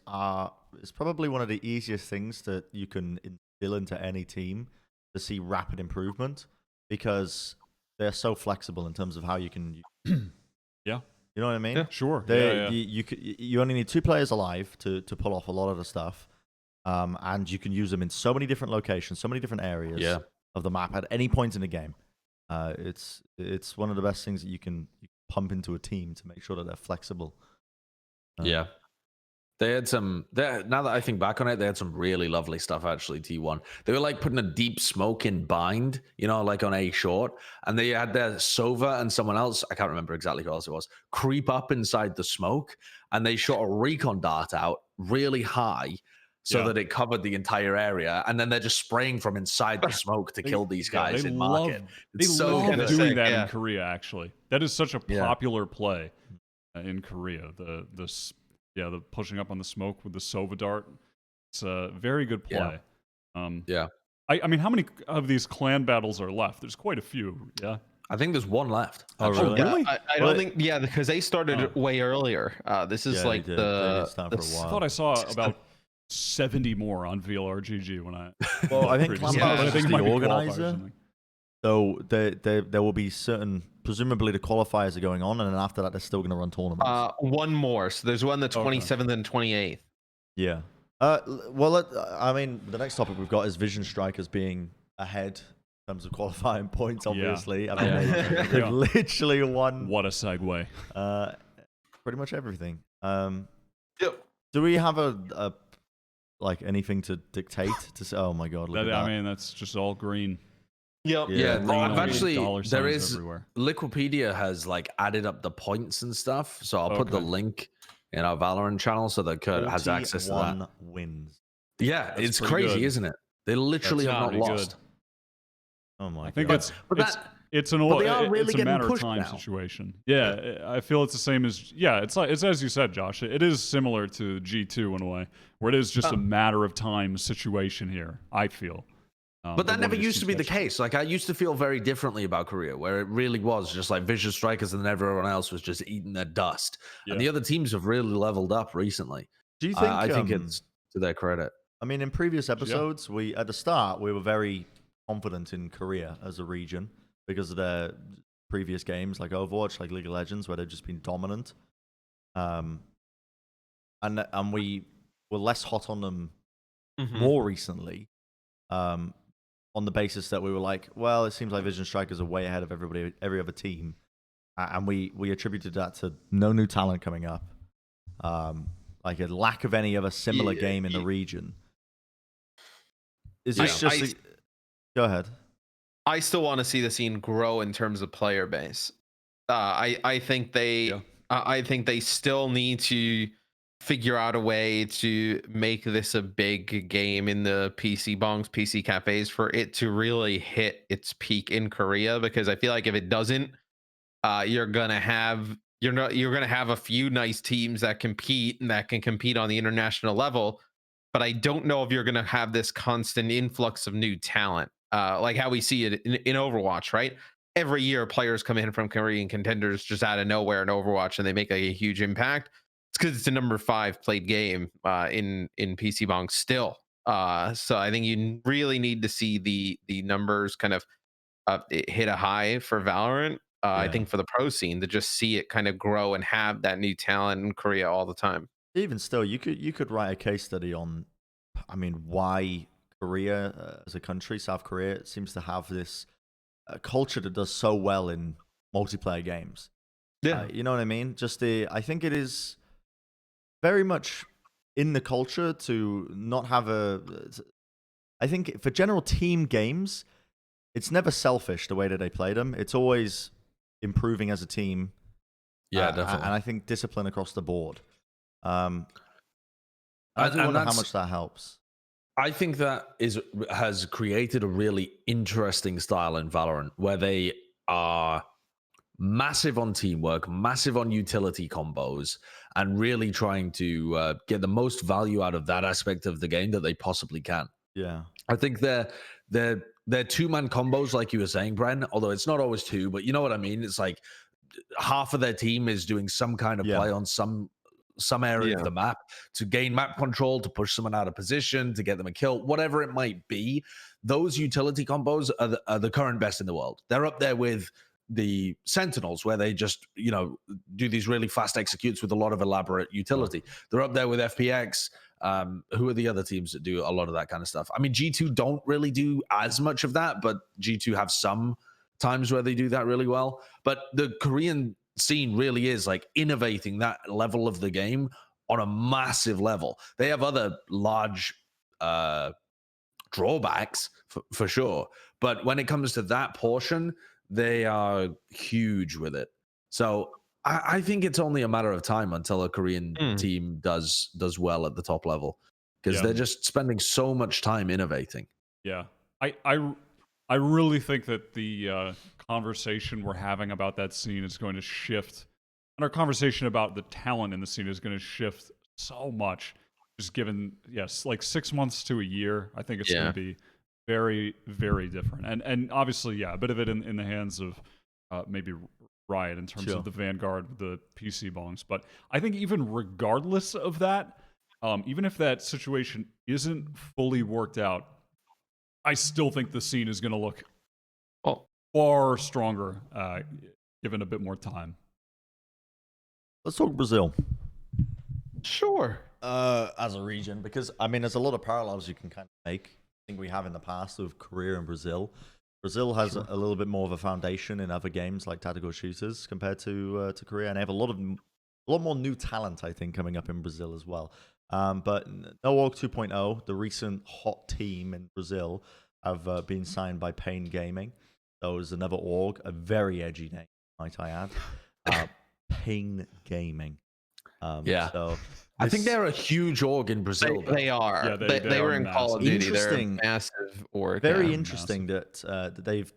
is probably one of the easiest things that you can instill into any team to see rapid improvement because they're so flexible in terms of how you can. Yeah. You know what I mean? Yeah, sure. You only need 2 players alive to pull off a lot of the stuff, and you can use them in so many different locations, so many different areas of the map at any point in the game. It's one of the best things that you can pump into a team to make sure that they're flexible. Yeah. They had some, now that I think back on it, they had some really lovely stuff actually, T1. They were like putting a deep smoke in bind, you know, like on A short. And they had their Sova and someone else, I can't remember exactly who else it was, creep up inside the smoke. And they shot a recon dart out really high so that it covered the entire area. And then they're just spraying from inside the smoke to kill these guys in market. They so love doing that yeah. in Korea, actually. That is such a popular play in Korea. The pushing up on the smoke with the Sova dart. It's a very good play. I mean, how many of these clan battles are left? There's quite a few. Yeah. I think there's one left. Oh, really? I don't think, because they started way earlier. This is they did start for a I while. thought I saw about 70 more on VLRGG when I. Well, I think previous- Clan Battle I is think just it might the be organizer. qualifiers or something. So there will be certain, presumably the qualifiers are going on, and then after that they're still going to run tournaments. One more. So there's one the 27th and 28th. Yeah. I mean, the next topic we've got is Vision Strikers being ahead in terms of qualifying points. Obviously, I mean, they've literally won. What a segue. Pretty much everything. Yep. Do we have a like anything to dictate to say? Oh my god! Look at that. I mean, that's just all green. Yep. Yeah, Green I've on actually, dollar there signs is, everywhere. Liquipedia has like added up the points and stuff. So I'll put the link in our Valorant channel so that Kurt has access to that. 41 wins. Yeah, That's it's pretty crazy, good. isn't it? They literally That's have not pretty lost. good. Oh my I think god! it's an but they are really it's a getting matter of pushed time now. situation. Yeah, I feel it's the same as it's as you said, Josh. It is similar to G2 in a way, where it is just a matter of time situation here. I feel. But that never used to be the case. Like I used to feel very differently about Korea, where it really was just like Vision Strikers and then everyone else was just eating their dust. And the other teams have really leveled up recently. Do you think? I think it's to their credit. I mean, in previous episodes, we at the start we were very confident in Korea as a region because of their previous games, like Overwatch, like League of Legends, where they've just been dominant. And we were less hot on them more recently. On the basis that we were like, well, it seems like Vision Strikers are way ahead of every other team, and we attributed that to no new talent coming up, like a lack of any other similar game in the region. Is this just? Go ahead. I still want to see the scene grow in terms of player base. I think they still need to figure out a way to make this a big game in the PC bonks, PC cafes for it to really hit its peak in Korea, because I feel like if it doesn't, you're gonna have a few nice teams that compete and that can compete on the international level, but I don't know if you're gonna have this constant influx of new talent, like how we see it in Overwatch, right? Every year players come in from Korean contenders just out of nowhere in Overwatch and they make a huge impact. It's because it's a number 5 played game in PC bonks still. So I think you really need to see the numbers kind of hit a high for Valorant. I think for the pro scene to just see it kind of grow and have that new talent in Korea all the time. Even still, you could write a case study on, I mean, why Korea as a country, South Korea, seems to have this culture that does so well in multiplayer games. Yeah, you know what I mean. I think it is very much in the culture to not have I think for general team games, it's never selfish the way that they play them. It's always improving as a team. Yeah, definitely. And I think discipline across the board. I do wonder how much that helps. I think that has created a really interesting style in Valorant where they are massive on teamwork, massive on utility combos, and really trying to get the most value out of that aspect of the game that they possibly can. Yeah, I think they're they're two-man combos, like you were saying, Bren. Although it's not always two, but you know what I mean. It's like half of their team is doing some kind of play on some area of the map to gain map control, to push someone out of position, to get them a kill, whatever it might be. Those utility combos are the current best in the world. They're up there with the Sentinels, where they just, you know, do these really fast executes with a lot of elaborate utility. They're up there with FPX. Who are the other teams that do a lot of that kind of stuff? I mean, G2 don't really do as much of that, but G2 have some times where they do that really well. But the Korean scene really is like innovating that level of the game on a massive level. They have other large drawbacks for sure, but when it comes to that portion, they are huge with it. So I think it's only a matter of time until a Korean team does well at the top level, because they're just spending so much time innovating. Yeah, I really think that the conversation we're having about that scene is going to shift, and our conversation about the talent in the scene is going to shift so much. Just given, like 6 months to a year, I think it's going to be very, very different. And obviously, a bit of it in the hands of maybe Wyatt in terms of the Vanguard, the PC bongs. But I think even regardless of that, even if that situation isn't fully worked out, I still think the scene is going to look far stronger given a bit more time. Let's talk Brazil. Sure. As a region, because I mean, there's a lot of parallels you can kind of make. I think we have in the past with Korea and Brazil. Brazil has a little bit more of a foundation in other games like tactical shooters compared to Korea, and they have a lot more new talent, I think, coming up in Brazil as well. But NoOrg 2.0, the recent hot team in Brazil, have been signed by Pain Gaming. So is another org, a very edgy name, might I add. Pain Gaming. So I think they're a huge org in Brazil. They are. Yeah, they were in massive. Call of Duty. They're a massive org. Very interesting that they've.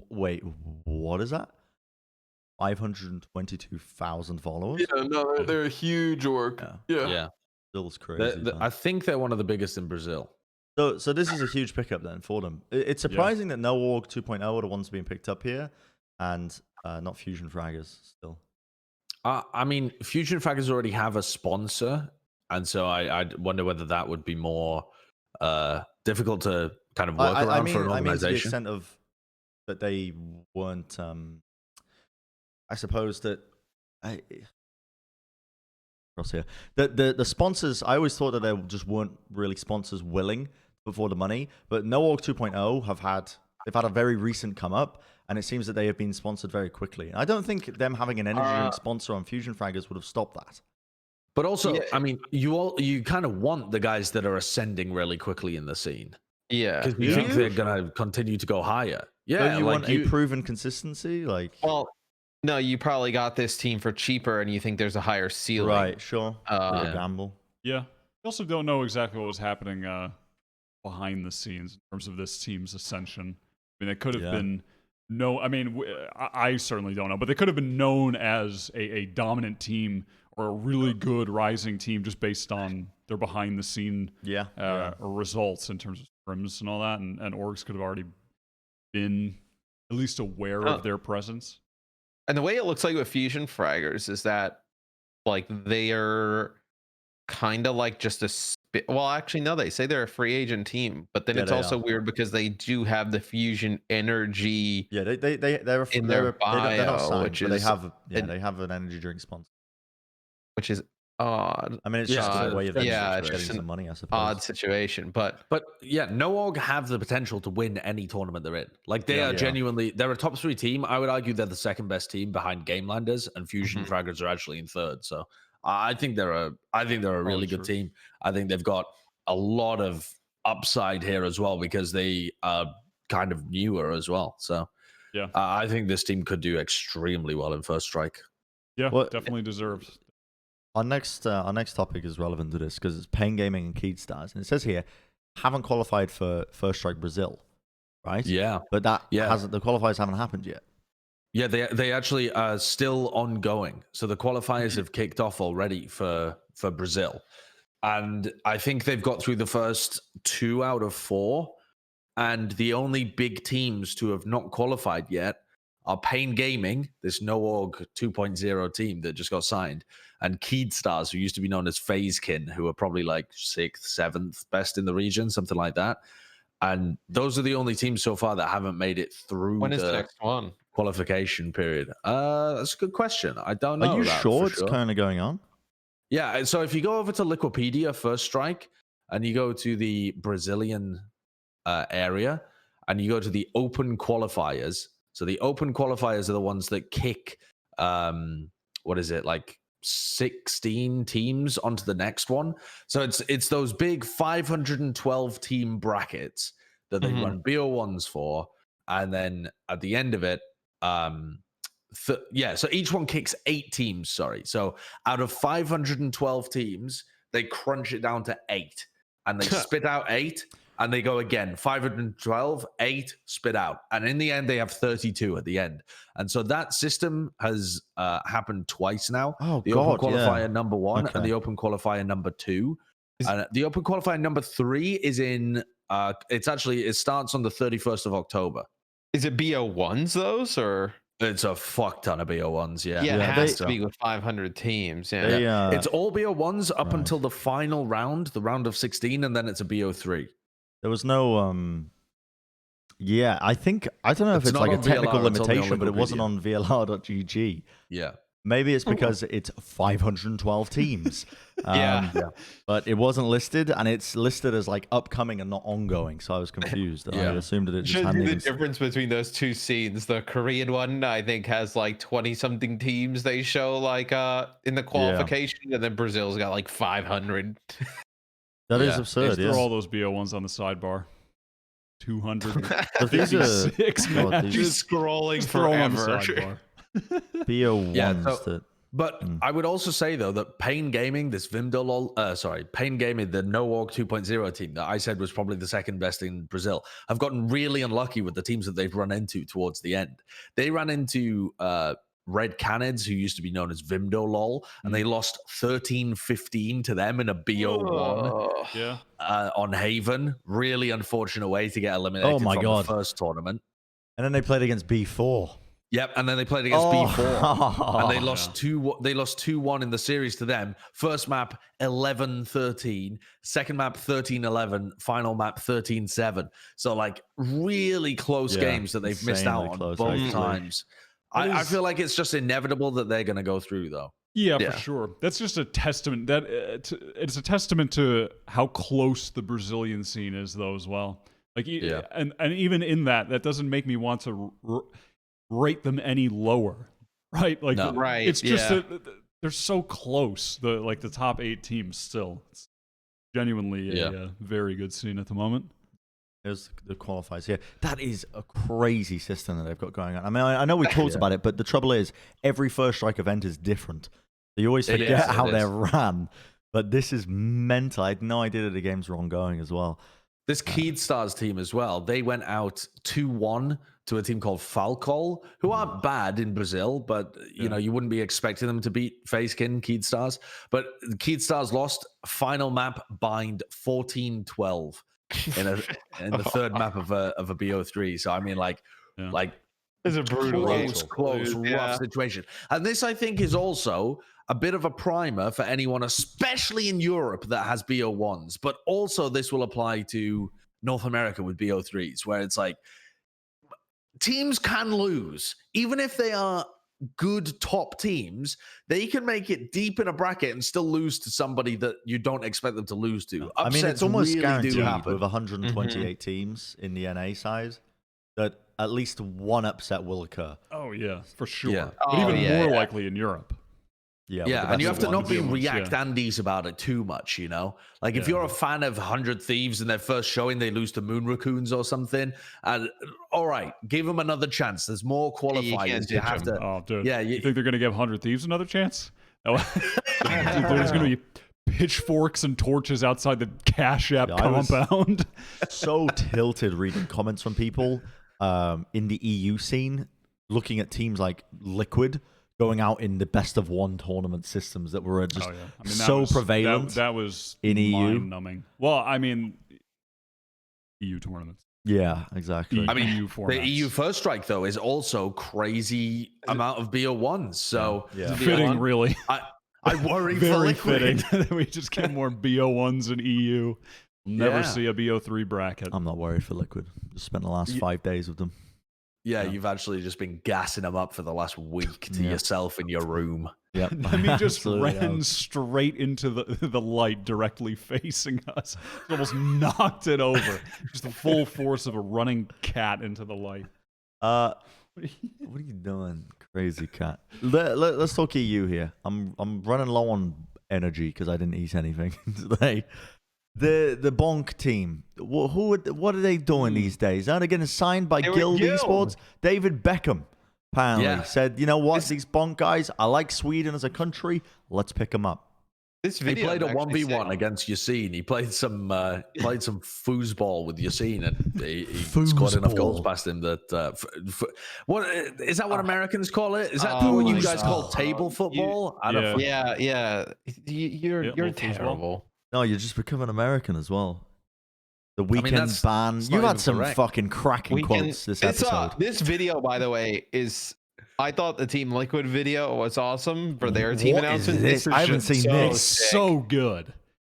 Wait, what is that? 522,000 followers. Yeah, no, they're a huge org. Yeah. Brazil's crazy. I think they're one of the biggest in Brazil. So this is a huge pickup then for them. It's surprising that NoOrg 2.0 are the ones being picked up here, and not Fusion Fraggers still. I mean, Fusion Fraggers already have a sponsor, and so I wonder whether that would be more difficult to kind of work around for an organization. I mean, to the extent of that they weren't. I suppose that across here, the sponsors. I always thought that they just weren't really sponsors willing before the money, but NoOrg 2.0 they've had a very recent come up, and it seems that they have been sponsored very quickly. I don't think them having an energy drink sponsor on Fusion Fraggers would have stopped that. But also, I mean, you kind of want the guys that are ascending really quickly in the scene. Yeah. Because you think they're going to continue to go higher. Yeah. Don't you want a proven consistency? Well, no, you probably got this team for cheaper, and you think there's a higher ceiling. Right, sure. Gamble. Yeah. We also don't know exactly what was happening behind the scenes in terms of this team's ascension. I mean, they could have been I certainly don't know, but they could have been known as a dominant team or a really good rising team just based on their behind the scene results in terms of scrims and all that. And orgs could have already been at least aware of their presence. And the way it looks like with Fusion Fraggers is that like they are kind of like just well, actually, no, they say they're a free agent team, but then it's also weird because they do have the Fusion energy. Yeah, they're in their bio, they're not signed, which but is they have an energy drink sponsor, which is odd. I mean, it's just a way of it's getting some money, I suppose. Odd situation, but NoOrg have the potential to win any tournament they're in. Like they are genuinely, they're a top 3 team. I would argue they're the second best team behind Gamelanders, and Fusion Fraggers are actually in third. So I think they're a really good team. I think they've got a lot of upside here as well because they are kind of newer as well. So I think this team could do extremely well in First Strike. Yeah, definitely deserves. Our next topic is relevant to this because it's Pain Gaming and Keydstars, and it says here haven't qualified for First Strike Brazil, right? Yeah, but the qualifiers haven't happened yet. Yeah, they actually are still ongoing. So the qualifiers have kicked off already for Brazil. And I think they've got through the first 2 out of 4. and the only big teams to have not qualified yet are Pain Gaming, this no-org 2.0 team that just got signed, and Keedstars, who used to be known as FaZekin, who are probably like 6th, 7th best in the region, something like that. And those are the only teams so far that haven't made it through the next one? Qualification period. That's a good question. I don't know. Are you sure it's sure. kind of going on? Yeah. So if you go over to Liquipedia First Strike and you go to the Brazilian area and you go to the open qualifiers. So the open qualifiers are the ones that kick, what is it, like 16 teams onto the next one. So it's those big 512 team brackets that they run BO1s for, and then at the end of it, so each one kicks 8 teams. Sorry, so out of 512 teams, they crunch it down to 8, and they spit out 8. And they go again, 512, 8, spit out. And in the end, they have 32 at the end. And so that system has happened twice now. Oh, the God, Open Qualifier number 1 Okay. and the Open Qualifier number 2. And the Open Qualifier number 3 is in, it starts on the 31st of October. Is it BO1s, those, or? It's a fuck ton of BO1s, yeah. Yeah, it Yeah, has to be with 500 teams. Yeah. It's all BO1s up Right. until the final round, the round of 16, and then it's a BO3. There was no I don't know if It's it's not like a on technical VLR, it's only on limitation, but it wasn't Wikipedia. on VLR.gg. Yeah. Maybe it's because it's 512 teams. Yeah. But it wasn't listed, and it's listed as like upcoming and not ongoing. So I was confused. Yeah. I assumed that it just Shows hadn't you the even... difference between those two scenes. The Korean one, I think, has like 20-something teams they show like in the qualification, and then Brazil's got like 500. That is Yeah. absurd, Throw yeah. all those BO1s on the sidebar. 256 But these are... God, these- Just scrolling Just throw 'em on the forever. sidebar. BO1s Yeah, so- that... But I would also say, though, that Pain Gaming, this Pain Gaming, the no-org 2.0 team that I said was probably the second best in Brazil, have gotten really unlucky with the teams that they've run into towards the end. They ran into Red Canids, who used to be known as Vimdolol, and they lost 13-15 to them in a BO1 Yeah. on Haven. Really unfortunate way to get eliminated Oh my from God. the first tournament. And then they played against B4. Yep, and then they played against Oh. B4, and they lost 2-1 in the series to them. First map 11-13, second map 13-11, final map 13-7. So like really close games that they've missed out on close, both actually. times. I feel like it's just inevitable that they're going to go through, though. Yeah, Yeah. for sure. That's just a testament. It's a testament to how close the Brazilian scene is, though, as well. Like, and even in that doesn't make me want to rate them any lower, right? Like, No. Right, It's just yeah. that they're so close. The top 8 teams still. It's genuinely a very good scene at the moment. There's the qualifiers here. That is a crazy system that they've got going on. I mean, I know we talked about it, but the trouble is, every First Strike event is different. You always It forget is, how it they're is. ran. But this is mental. I had no idea that the games were ongoing as well. This Keedstars team as well, they went out 2-1 to a team called Falcol, who aren't bad in Brazil, but you know, you wouldn't be expecting them to beat FaZekin, Keedstars. But Keedstars lost final map bind 14-12 in the third map of a BO3. So I mean, like It's a brutal close, rough situation. And this, I think, is also a bit of a primer for anyone, especially in Europe, that has BO1s. But also, this will apply to North America with BO3s, where it's like teams can lose. Even if they are good top teams, they can make it deep in a bracket and still lose to somebody that you don't expect them to lose to. I mean, it's Upsets almost really guaranteed do happen. with 128 teams in the NA size that at least one upset will occur. Oh, yeah, for sure. Yeah. But even more likely in Europe. Yeah, Yeah, and you have to not be React yeah. Andes about it too much, you know? Like, if you're a fan of 100 Thieves and their first showing, they lose to Moon Raccoons or something, and all right, give them another chance. There's more qualifiers. You have to. Oh, dude. Yeah, you think they're going to give 100 Thieves another chance? Dude, there's going to be pitchforks and torches outside the Cash App compound. So tilted reading comments from people in the EU scene, looking at teams like Liquid going out in the best of one tournament systems that were just prevalent. That was in EU. mind-numbing. Well, I mean, EU tournaments. Yeah, exactly. I mean, EU the formats. EU First Strike, though, is also crazy amount of BO1s. So Yeah. Fitting, really. I worry for Very Liquid. fitting. We just get more BO1s in EU. Never Yeah. see a BO3 bracket. I'm not worried for Liquid. Just spent the last 5 days with them. Yeah, you've actually just been gassing them up for the last week to yourself in your room. Yep. I mean, just Absolutely ran have. straight into the light directly facing us. It almost knocked it over. Just the full force of a running cat into the light. What are you doing, crazy cat? Let's talk EU here. I'm running low on energy because I didn't eat anything today. The bonk team. What are they doing these days? Are they getting signed by Guild Esports? David Beckham apparently said, you know what, these bonk guys, I like Sweden as a country. Let's pick them up. This He video played a actually 1v1 sick. against Yassine. He played some foosball with Yassine, and he scored enough goals past him that what is that? What Americans call it? Is that Oh what you my guys call God. table football? I don't Yeah. Yeah. You're local as well. terrible. No, you're just becoming American as well. The weekend that's- ban. that's You've not had even some correct. fucking cracking quotes this episode. This video, by the way, is. I thought the Team Liquid video was awesome for their team What is announcement. this? was I haven't just seen so this. sick. So good.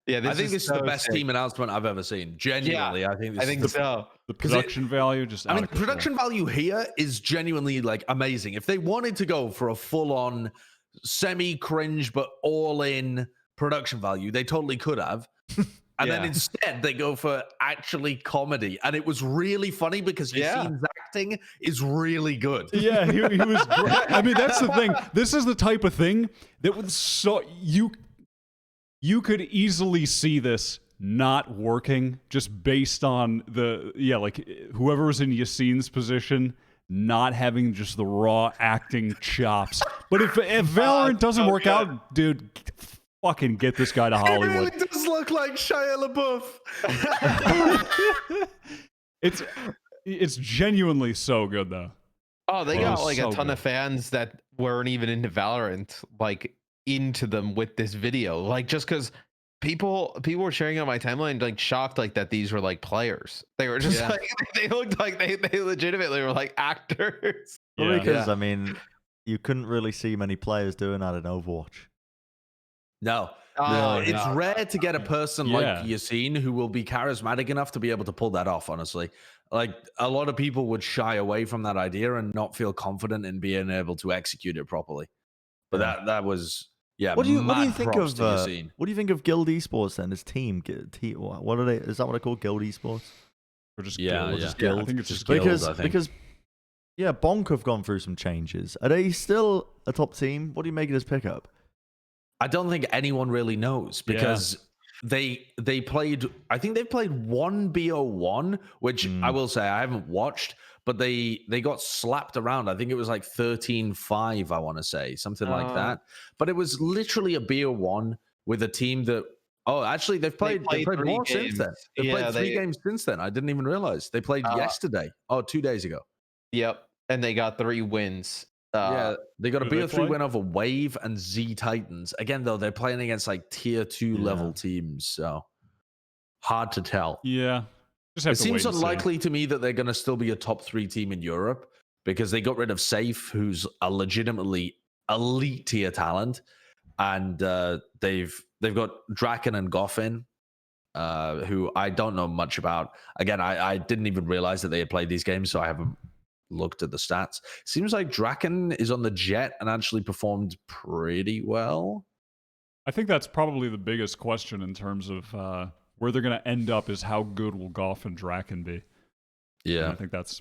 Yeah, I think is this is the so best sick. team announcement I've ever seen. Genuinely, I think this I think is the so. The production value just I out mean, of control. production value here is genuinely like amazing. If they wanted to go for a full-on semi-cringe but all-in production value, they totally could have. And then Yeah. instead they go for actually comedy. And it was really funny because Yassine's acting is really good. Yeah, he was great. I mean, that's the thing. This is the type of thing that would you could easily see this not working just based on like whoever was in Yassine's position not having just the raw acting chops. But if Valorant doesn't work out, dude, fucking get this guy to It Hollywood. really does look like Shia LaBeouf. It's genuinely so good though. Oh, they It got was like so a ton good. of fans that weren't even into Valorant, like into them with this video. Like just because people were sharing on my timeline, like shocked, like that these were like players. They were just like they looked like they legitimately were like actors. Well, Yeah. because I mean, you couldn't really see many players doing that in Overwatch. No. Oh, It's no. rare to get a person Yeah. like Yassine who will be charismatic enough to be able to pull that off, honestly. Like, a lot of people would shy away from that idea and not feel confident in being able to execute it properly. But that was, What do you mad think props of to Yassine. what do you think of Guild Esports then? His team, what are they? Is that what they call Guild Esports? Or just Yeah, Guild. yeah. Just Guild. I think it's just Guild, Because I think. Bonk have gone through some changes. Are they still a top team? What do you make of this pickup? I don't think anyone really knows because they played. I think they've played one BO1, which I will say I haven't watched, but they got slapped around. I think it was like 13-5. I want to say something like that. But it was literally a BO1 with a team that. Oh, actually, they've played played more 3 since then. games. They've Yeah, played 3 they- games since then. I didn't even realize they played yesterday. Oh, 2 days ago. Yep, and they got 3 wins. Yeah, they got a who did they BO3 play? win over Wave and Z Titans. Again, though, they're playing against like tier 2 level teams, so hard to tell. Yeah. Just have It to seems wait and see. unlikely to me that they're going to still be a top 3 team in Europe because they got rid of Safe, who's a legitimately elite tier talent, and they've got Draken and Goffin, who I don't know much about. Again, I didn't even realize that they had played these games, so I haven't looked at the stats. Seems like Draken is on the Jett and actually performed pretty well. I think that's probably the biggest question in terms of where they're going to end up is how good will Goff and Draken be. And I think that's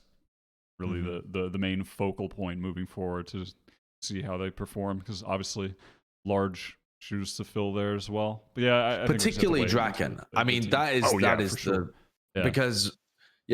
really the main focal point moving forward to see how they perform because obviously large shoes to fill there as well. But yeah, I particularly think we'll just have to wait Draken. and I see. mean, that is Oh, that yeah, is for sure. Yeah. because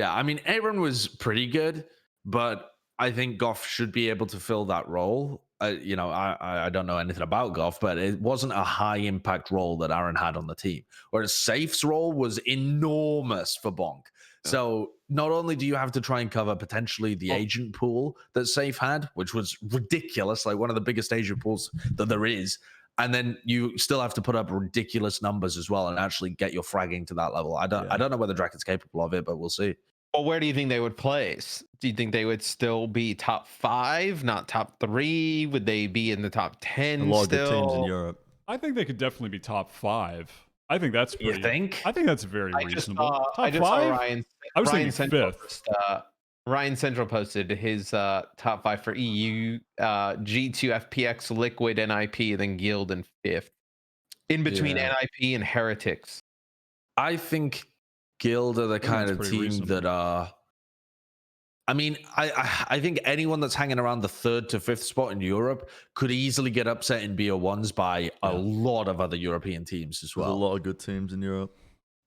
I mean, Aaron was pretty good, but I think Goff should be able to fill that role. I don't know anything about Goff, but it wasn't a high impact role that Aaron had on the team. Whereas Safe's role was enormous for Bonk. So not only do you have to try and cover potentially the agent pool that Safe had, which was ridiculous, like one of the biggest agent pools that there is, and then you still have to put up ridiculous numbers as well and actually get your fragging to that level. I don't know whether Draken's capable of it, but we'll see. Well, where do you think they would place? Do you think they would still be top 5, not top 3? Would they be in the top 10 A lot still? of good teams in Europe. I think they could definitely be top 5. I think that's pretty. You think? I think that's very I just reasonable. saw, Top I just 5? saw Ryan. I was Ryan thinking Central 5th. Ryan Central posted his top 5 for EU, G2, FPX, Liquid, NIP, then Guild in 5th. In between NIP and Heretics. I think Guild are the kind of pretty team reasonable. that are. I mean, I think anyone that's hanging around the 3rd to 5th spot in Europe could easily get upset in BO1s by a lot of other European teams as There's well. a lot of good teams in Europe.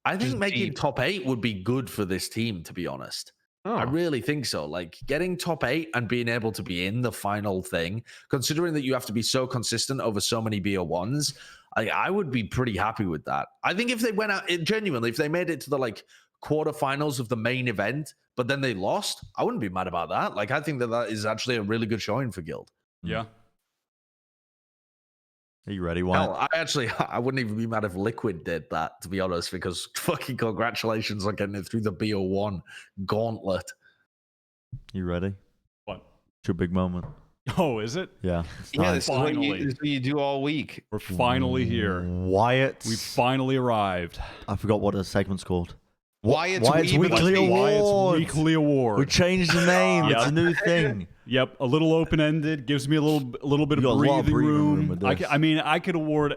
I think Just making deep. top 8 would be good for this team, to be honest. I really think so. Like getting top 8 and being able to be in the final thing, considering that you have to be so consistent over so many BO1s, I would be pretty happy with that. I think if they went out, genuinely, if they made it to the like quarterfinals of the main event, but then they lost, I wouldn't be mad about that. Like I think that is actually a really good showing for Guild. Yeah. Are you ready, Wyatt? Hell, I wouldn't even be mad if Liquid did that, to be honest, because fucking congratulations on getting it through the BO1 gauntlet. You ready? What? It's your big moment. Oh, is it? Yeah. Yeah, this is, what Finally. this is what you do all week. We're finally here. Wyatt. We've finally arrived. I forgot what the segment's called. Wyatt's Weekly Weekly Award. Wyatt's Weekly Award. We changed the name. Yeah. It's a new thing. Yep, a little open-ended, gives me a little bit You of got a lot of breathing breathing room room. with I this. mean, I could award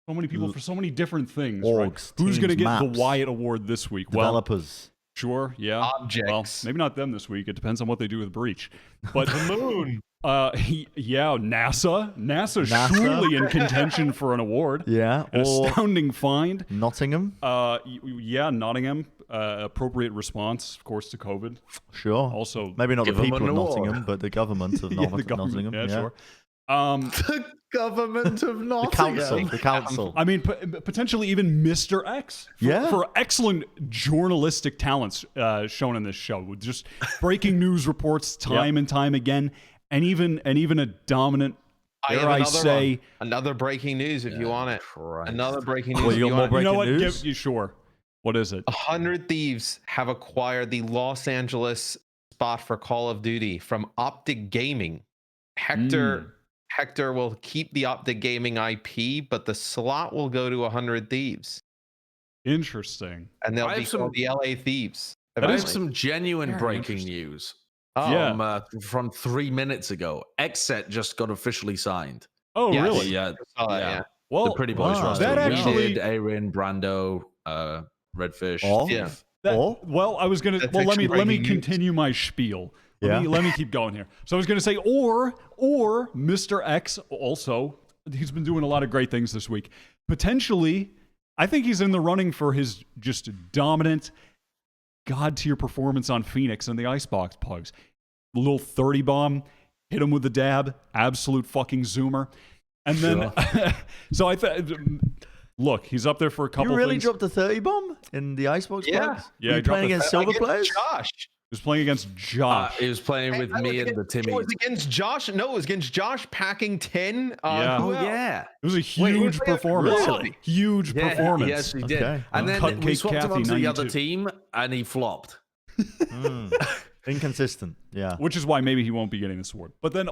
so many people for so many different things. Right? Orgs, Who's going to teams, get maps, the Wyatt Award this week? Well, Developers. sure, yeah. Objects. Well, maybe not them this week. It depends on what they do with Breach. But The moon. NASA surely in contention for an award. Yeah. An Or astounding find. Nottingham. Yeah, Nottingham. Appropriate response, of course, to COVID. Sure. Also, Maybe not Give the them people an of award. Nottingham, but the government of yeah, the government. Nottingham. Yeah, sure. The government of The Nottingham. council. The council. I mean, potentially even Mr. X for excellent journalistic talents shown in this show, with just breaking news reports time and time again, and even a dominant. Dare I say another breaking news if you want it. Christ. Another breaking news. Well, if you you got more want it. You know what? breaking news? You sure? What is it? 100 Thieves have acquired the Los Angeles spot for Call of Duty from Optic Gaming. Hector will keep the Optic Gaming IP, but the slot will go to 100 Thieves, Interesting. and they'll I be have some- called the LA Thieves. I have eventually. some genuine Very breaking interesting. news Yeah. from 3 minutes ago. Xset just got officially signed. Oh, Yes. really? Yeah, I saw that, yeah. yeah. Well, The Pretty Boys wow. roster. That We actually- did Aaron, Brando, Redfish. Oh? Yeah. Well, I was gonna. That's Well, let me actually breaking news. continue my spiel. Yeah. Let me keep going here. So I was gonna say, or Mr. X also. He's been doing a lot of great things this week. Potentially, I think he's in the running for his just dominant god tier performance on Phoenix and the Icebox plugs. The little 30 bomb, hit him with the dab, absolute fucking zoomer, and then so I thought. Look, he's up there for a couple. You really things. dropped a 30 bomb in the Icebox Yeah. plugs? Yeah, Were I you dropped playing a- against silver Against players? Josh. He was playing against Josh. He was playing with me and the It Timmy. was against Josh. No, it was against Josh packing 10. Yeah. Who Oh else? yeah. It was a Wait, huge who played- performance. Really? Huge Yeah, performance. Yes, he did. Okay. And then Cupcake we swapped him Kathy, onto the 92. other team, and he flopped. Inconsistent. Yeah. Which is why maybe he won't be getting this award. But then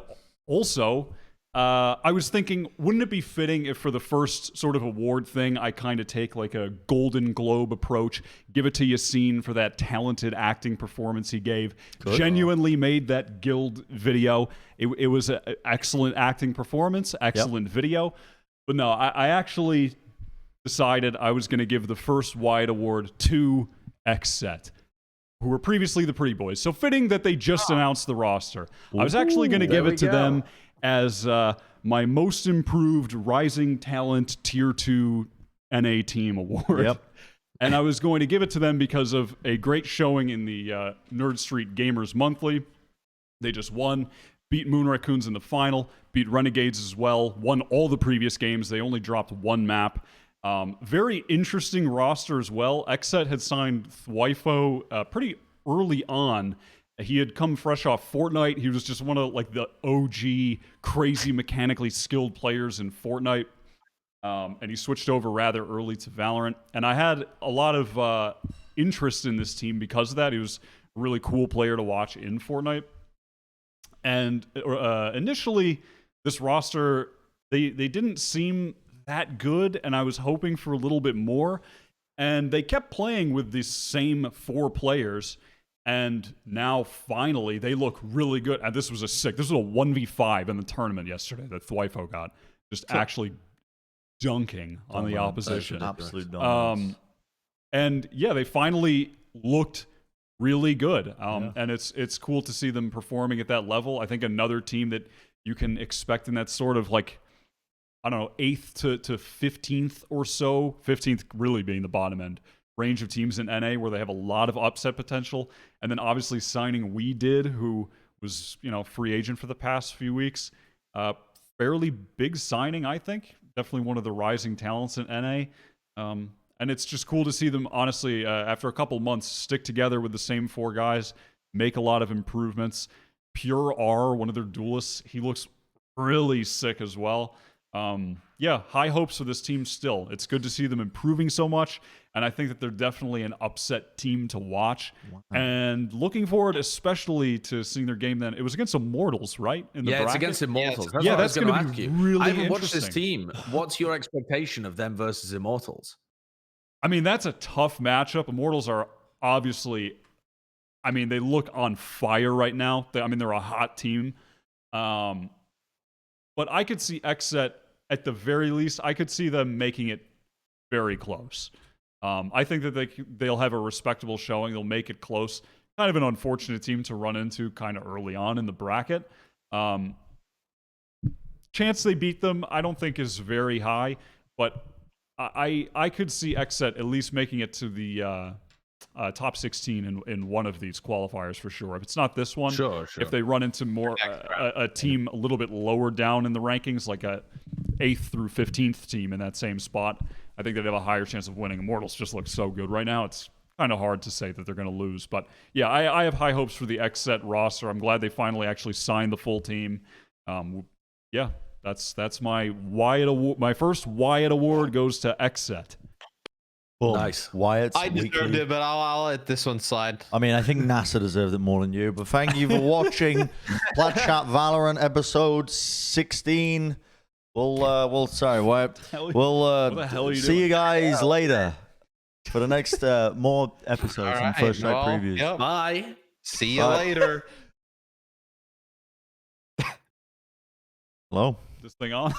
also, I was thinking, wouldn't it be fitting if for the first sort of award thing, I kind of take like a Golden Globe approach, give it to Yassine for that talented acting performance he gave. Genuinely made that Guild video. It was an excellent acting performance, excellent video. But no, I actually decided I was going to give the first Wyatt Award to Xset, who were previously the Pretty Boys. So fitting that they just announced the roster. I was actually going to give it to them as my most improved rising talent tier 2 NA team award. Yep. And I was going to give it to them because of a great showing in the Nerd Street Gamers Monthly. They just won, beat Moon Raccoons in the final, beat Renegades as well, won all the previous games. They only dropped one map. Very interesting roster as well. Xset had signed Thwifo pretty early on. He had come fresh off Fortnite. He was just one of like the OG crazy mechanically skilled players in Fortnite. And he switched over rather early to Valorant. And I had a lot of interest in this team because of that. He was a really cool player to watch in Fortnite. And initially, this roster, they didn't seem that good, and I was hoping for a little bit more. And they kept playing with these same 4 players, and now finally they look really good. And this was a 1v5 in the tournament yesterday that Thwifo got, just actually dunking on the opposition. Absolute dominance. And yeah, they finally looked really good. And it's cool to see them performing at that level. I think another team that you can expect in that sort of like, I don't know, 8th to 15th or so, 15th really being the bottom end range of teams in NA where they have a lot of upset potential. And then obviously signing WeDid, who was, free agent for the past few weeks. Fairly big signing, I think. Definitely one of the rising talents in NA. And it's just cool to see them, honestly, after a couple months, stick together with the same 4 guys, make a lot of improvements. Pure R, one of their duelists, he looks really sick as well. Yeah, high hopes for this team still. It's good to see them improving so much, and I think that they're definitely an upset team to watch. Wow. And looking forward especially to seeing their game then. It was against Immortals, right? In the bracket? It's against Immortals. Yeah, that's going to be really I haven't interesting. watched this team. What's your expectation of them versus Immortals? I mean, that's a tough matchup. Immortals are obviously, they look on fire right now. They're a hot team. But I could see XSET, at the very least, I could see them making it very close. I think that they'll have a respectable showing. They'll make it close. Kind of an unfortunate team to run into kind of early on in the bracket. Chance they beat them, I don't think is very high, but I could see XSET at least making it to the top 16 in one of these qualifiers for sure. If it's not this one, sure. If they run into more a team a little bit lower down in the rankings, like a 8th through 15th team in that same spot, I think they'd have a higher chance of winning. Immortals just look so good right now. It's kind of hard to say that they're going to lose. But yeah, I have high hopes for the XSET roster. I'm glad they finally actually signed the full team. Yeah, that's my Wyatt award. My first Wyatt award goes to XSET. Well, nice. Wyatt's I deserved it, but I'll let this one slide. I mean, I think NASA deserved it more than you. But thank you for watching Plat Valorant episode 16. Sorry, Wyatt. We'll see you guys later for the next more episodes and first night previews. Yep. Bye. See you later. Hello. This thing on?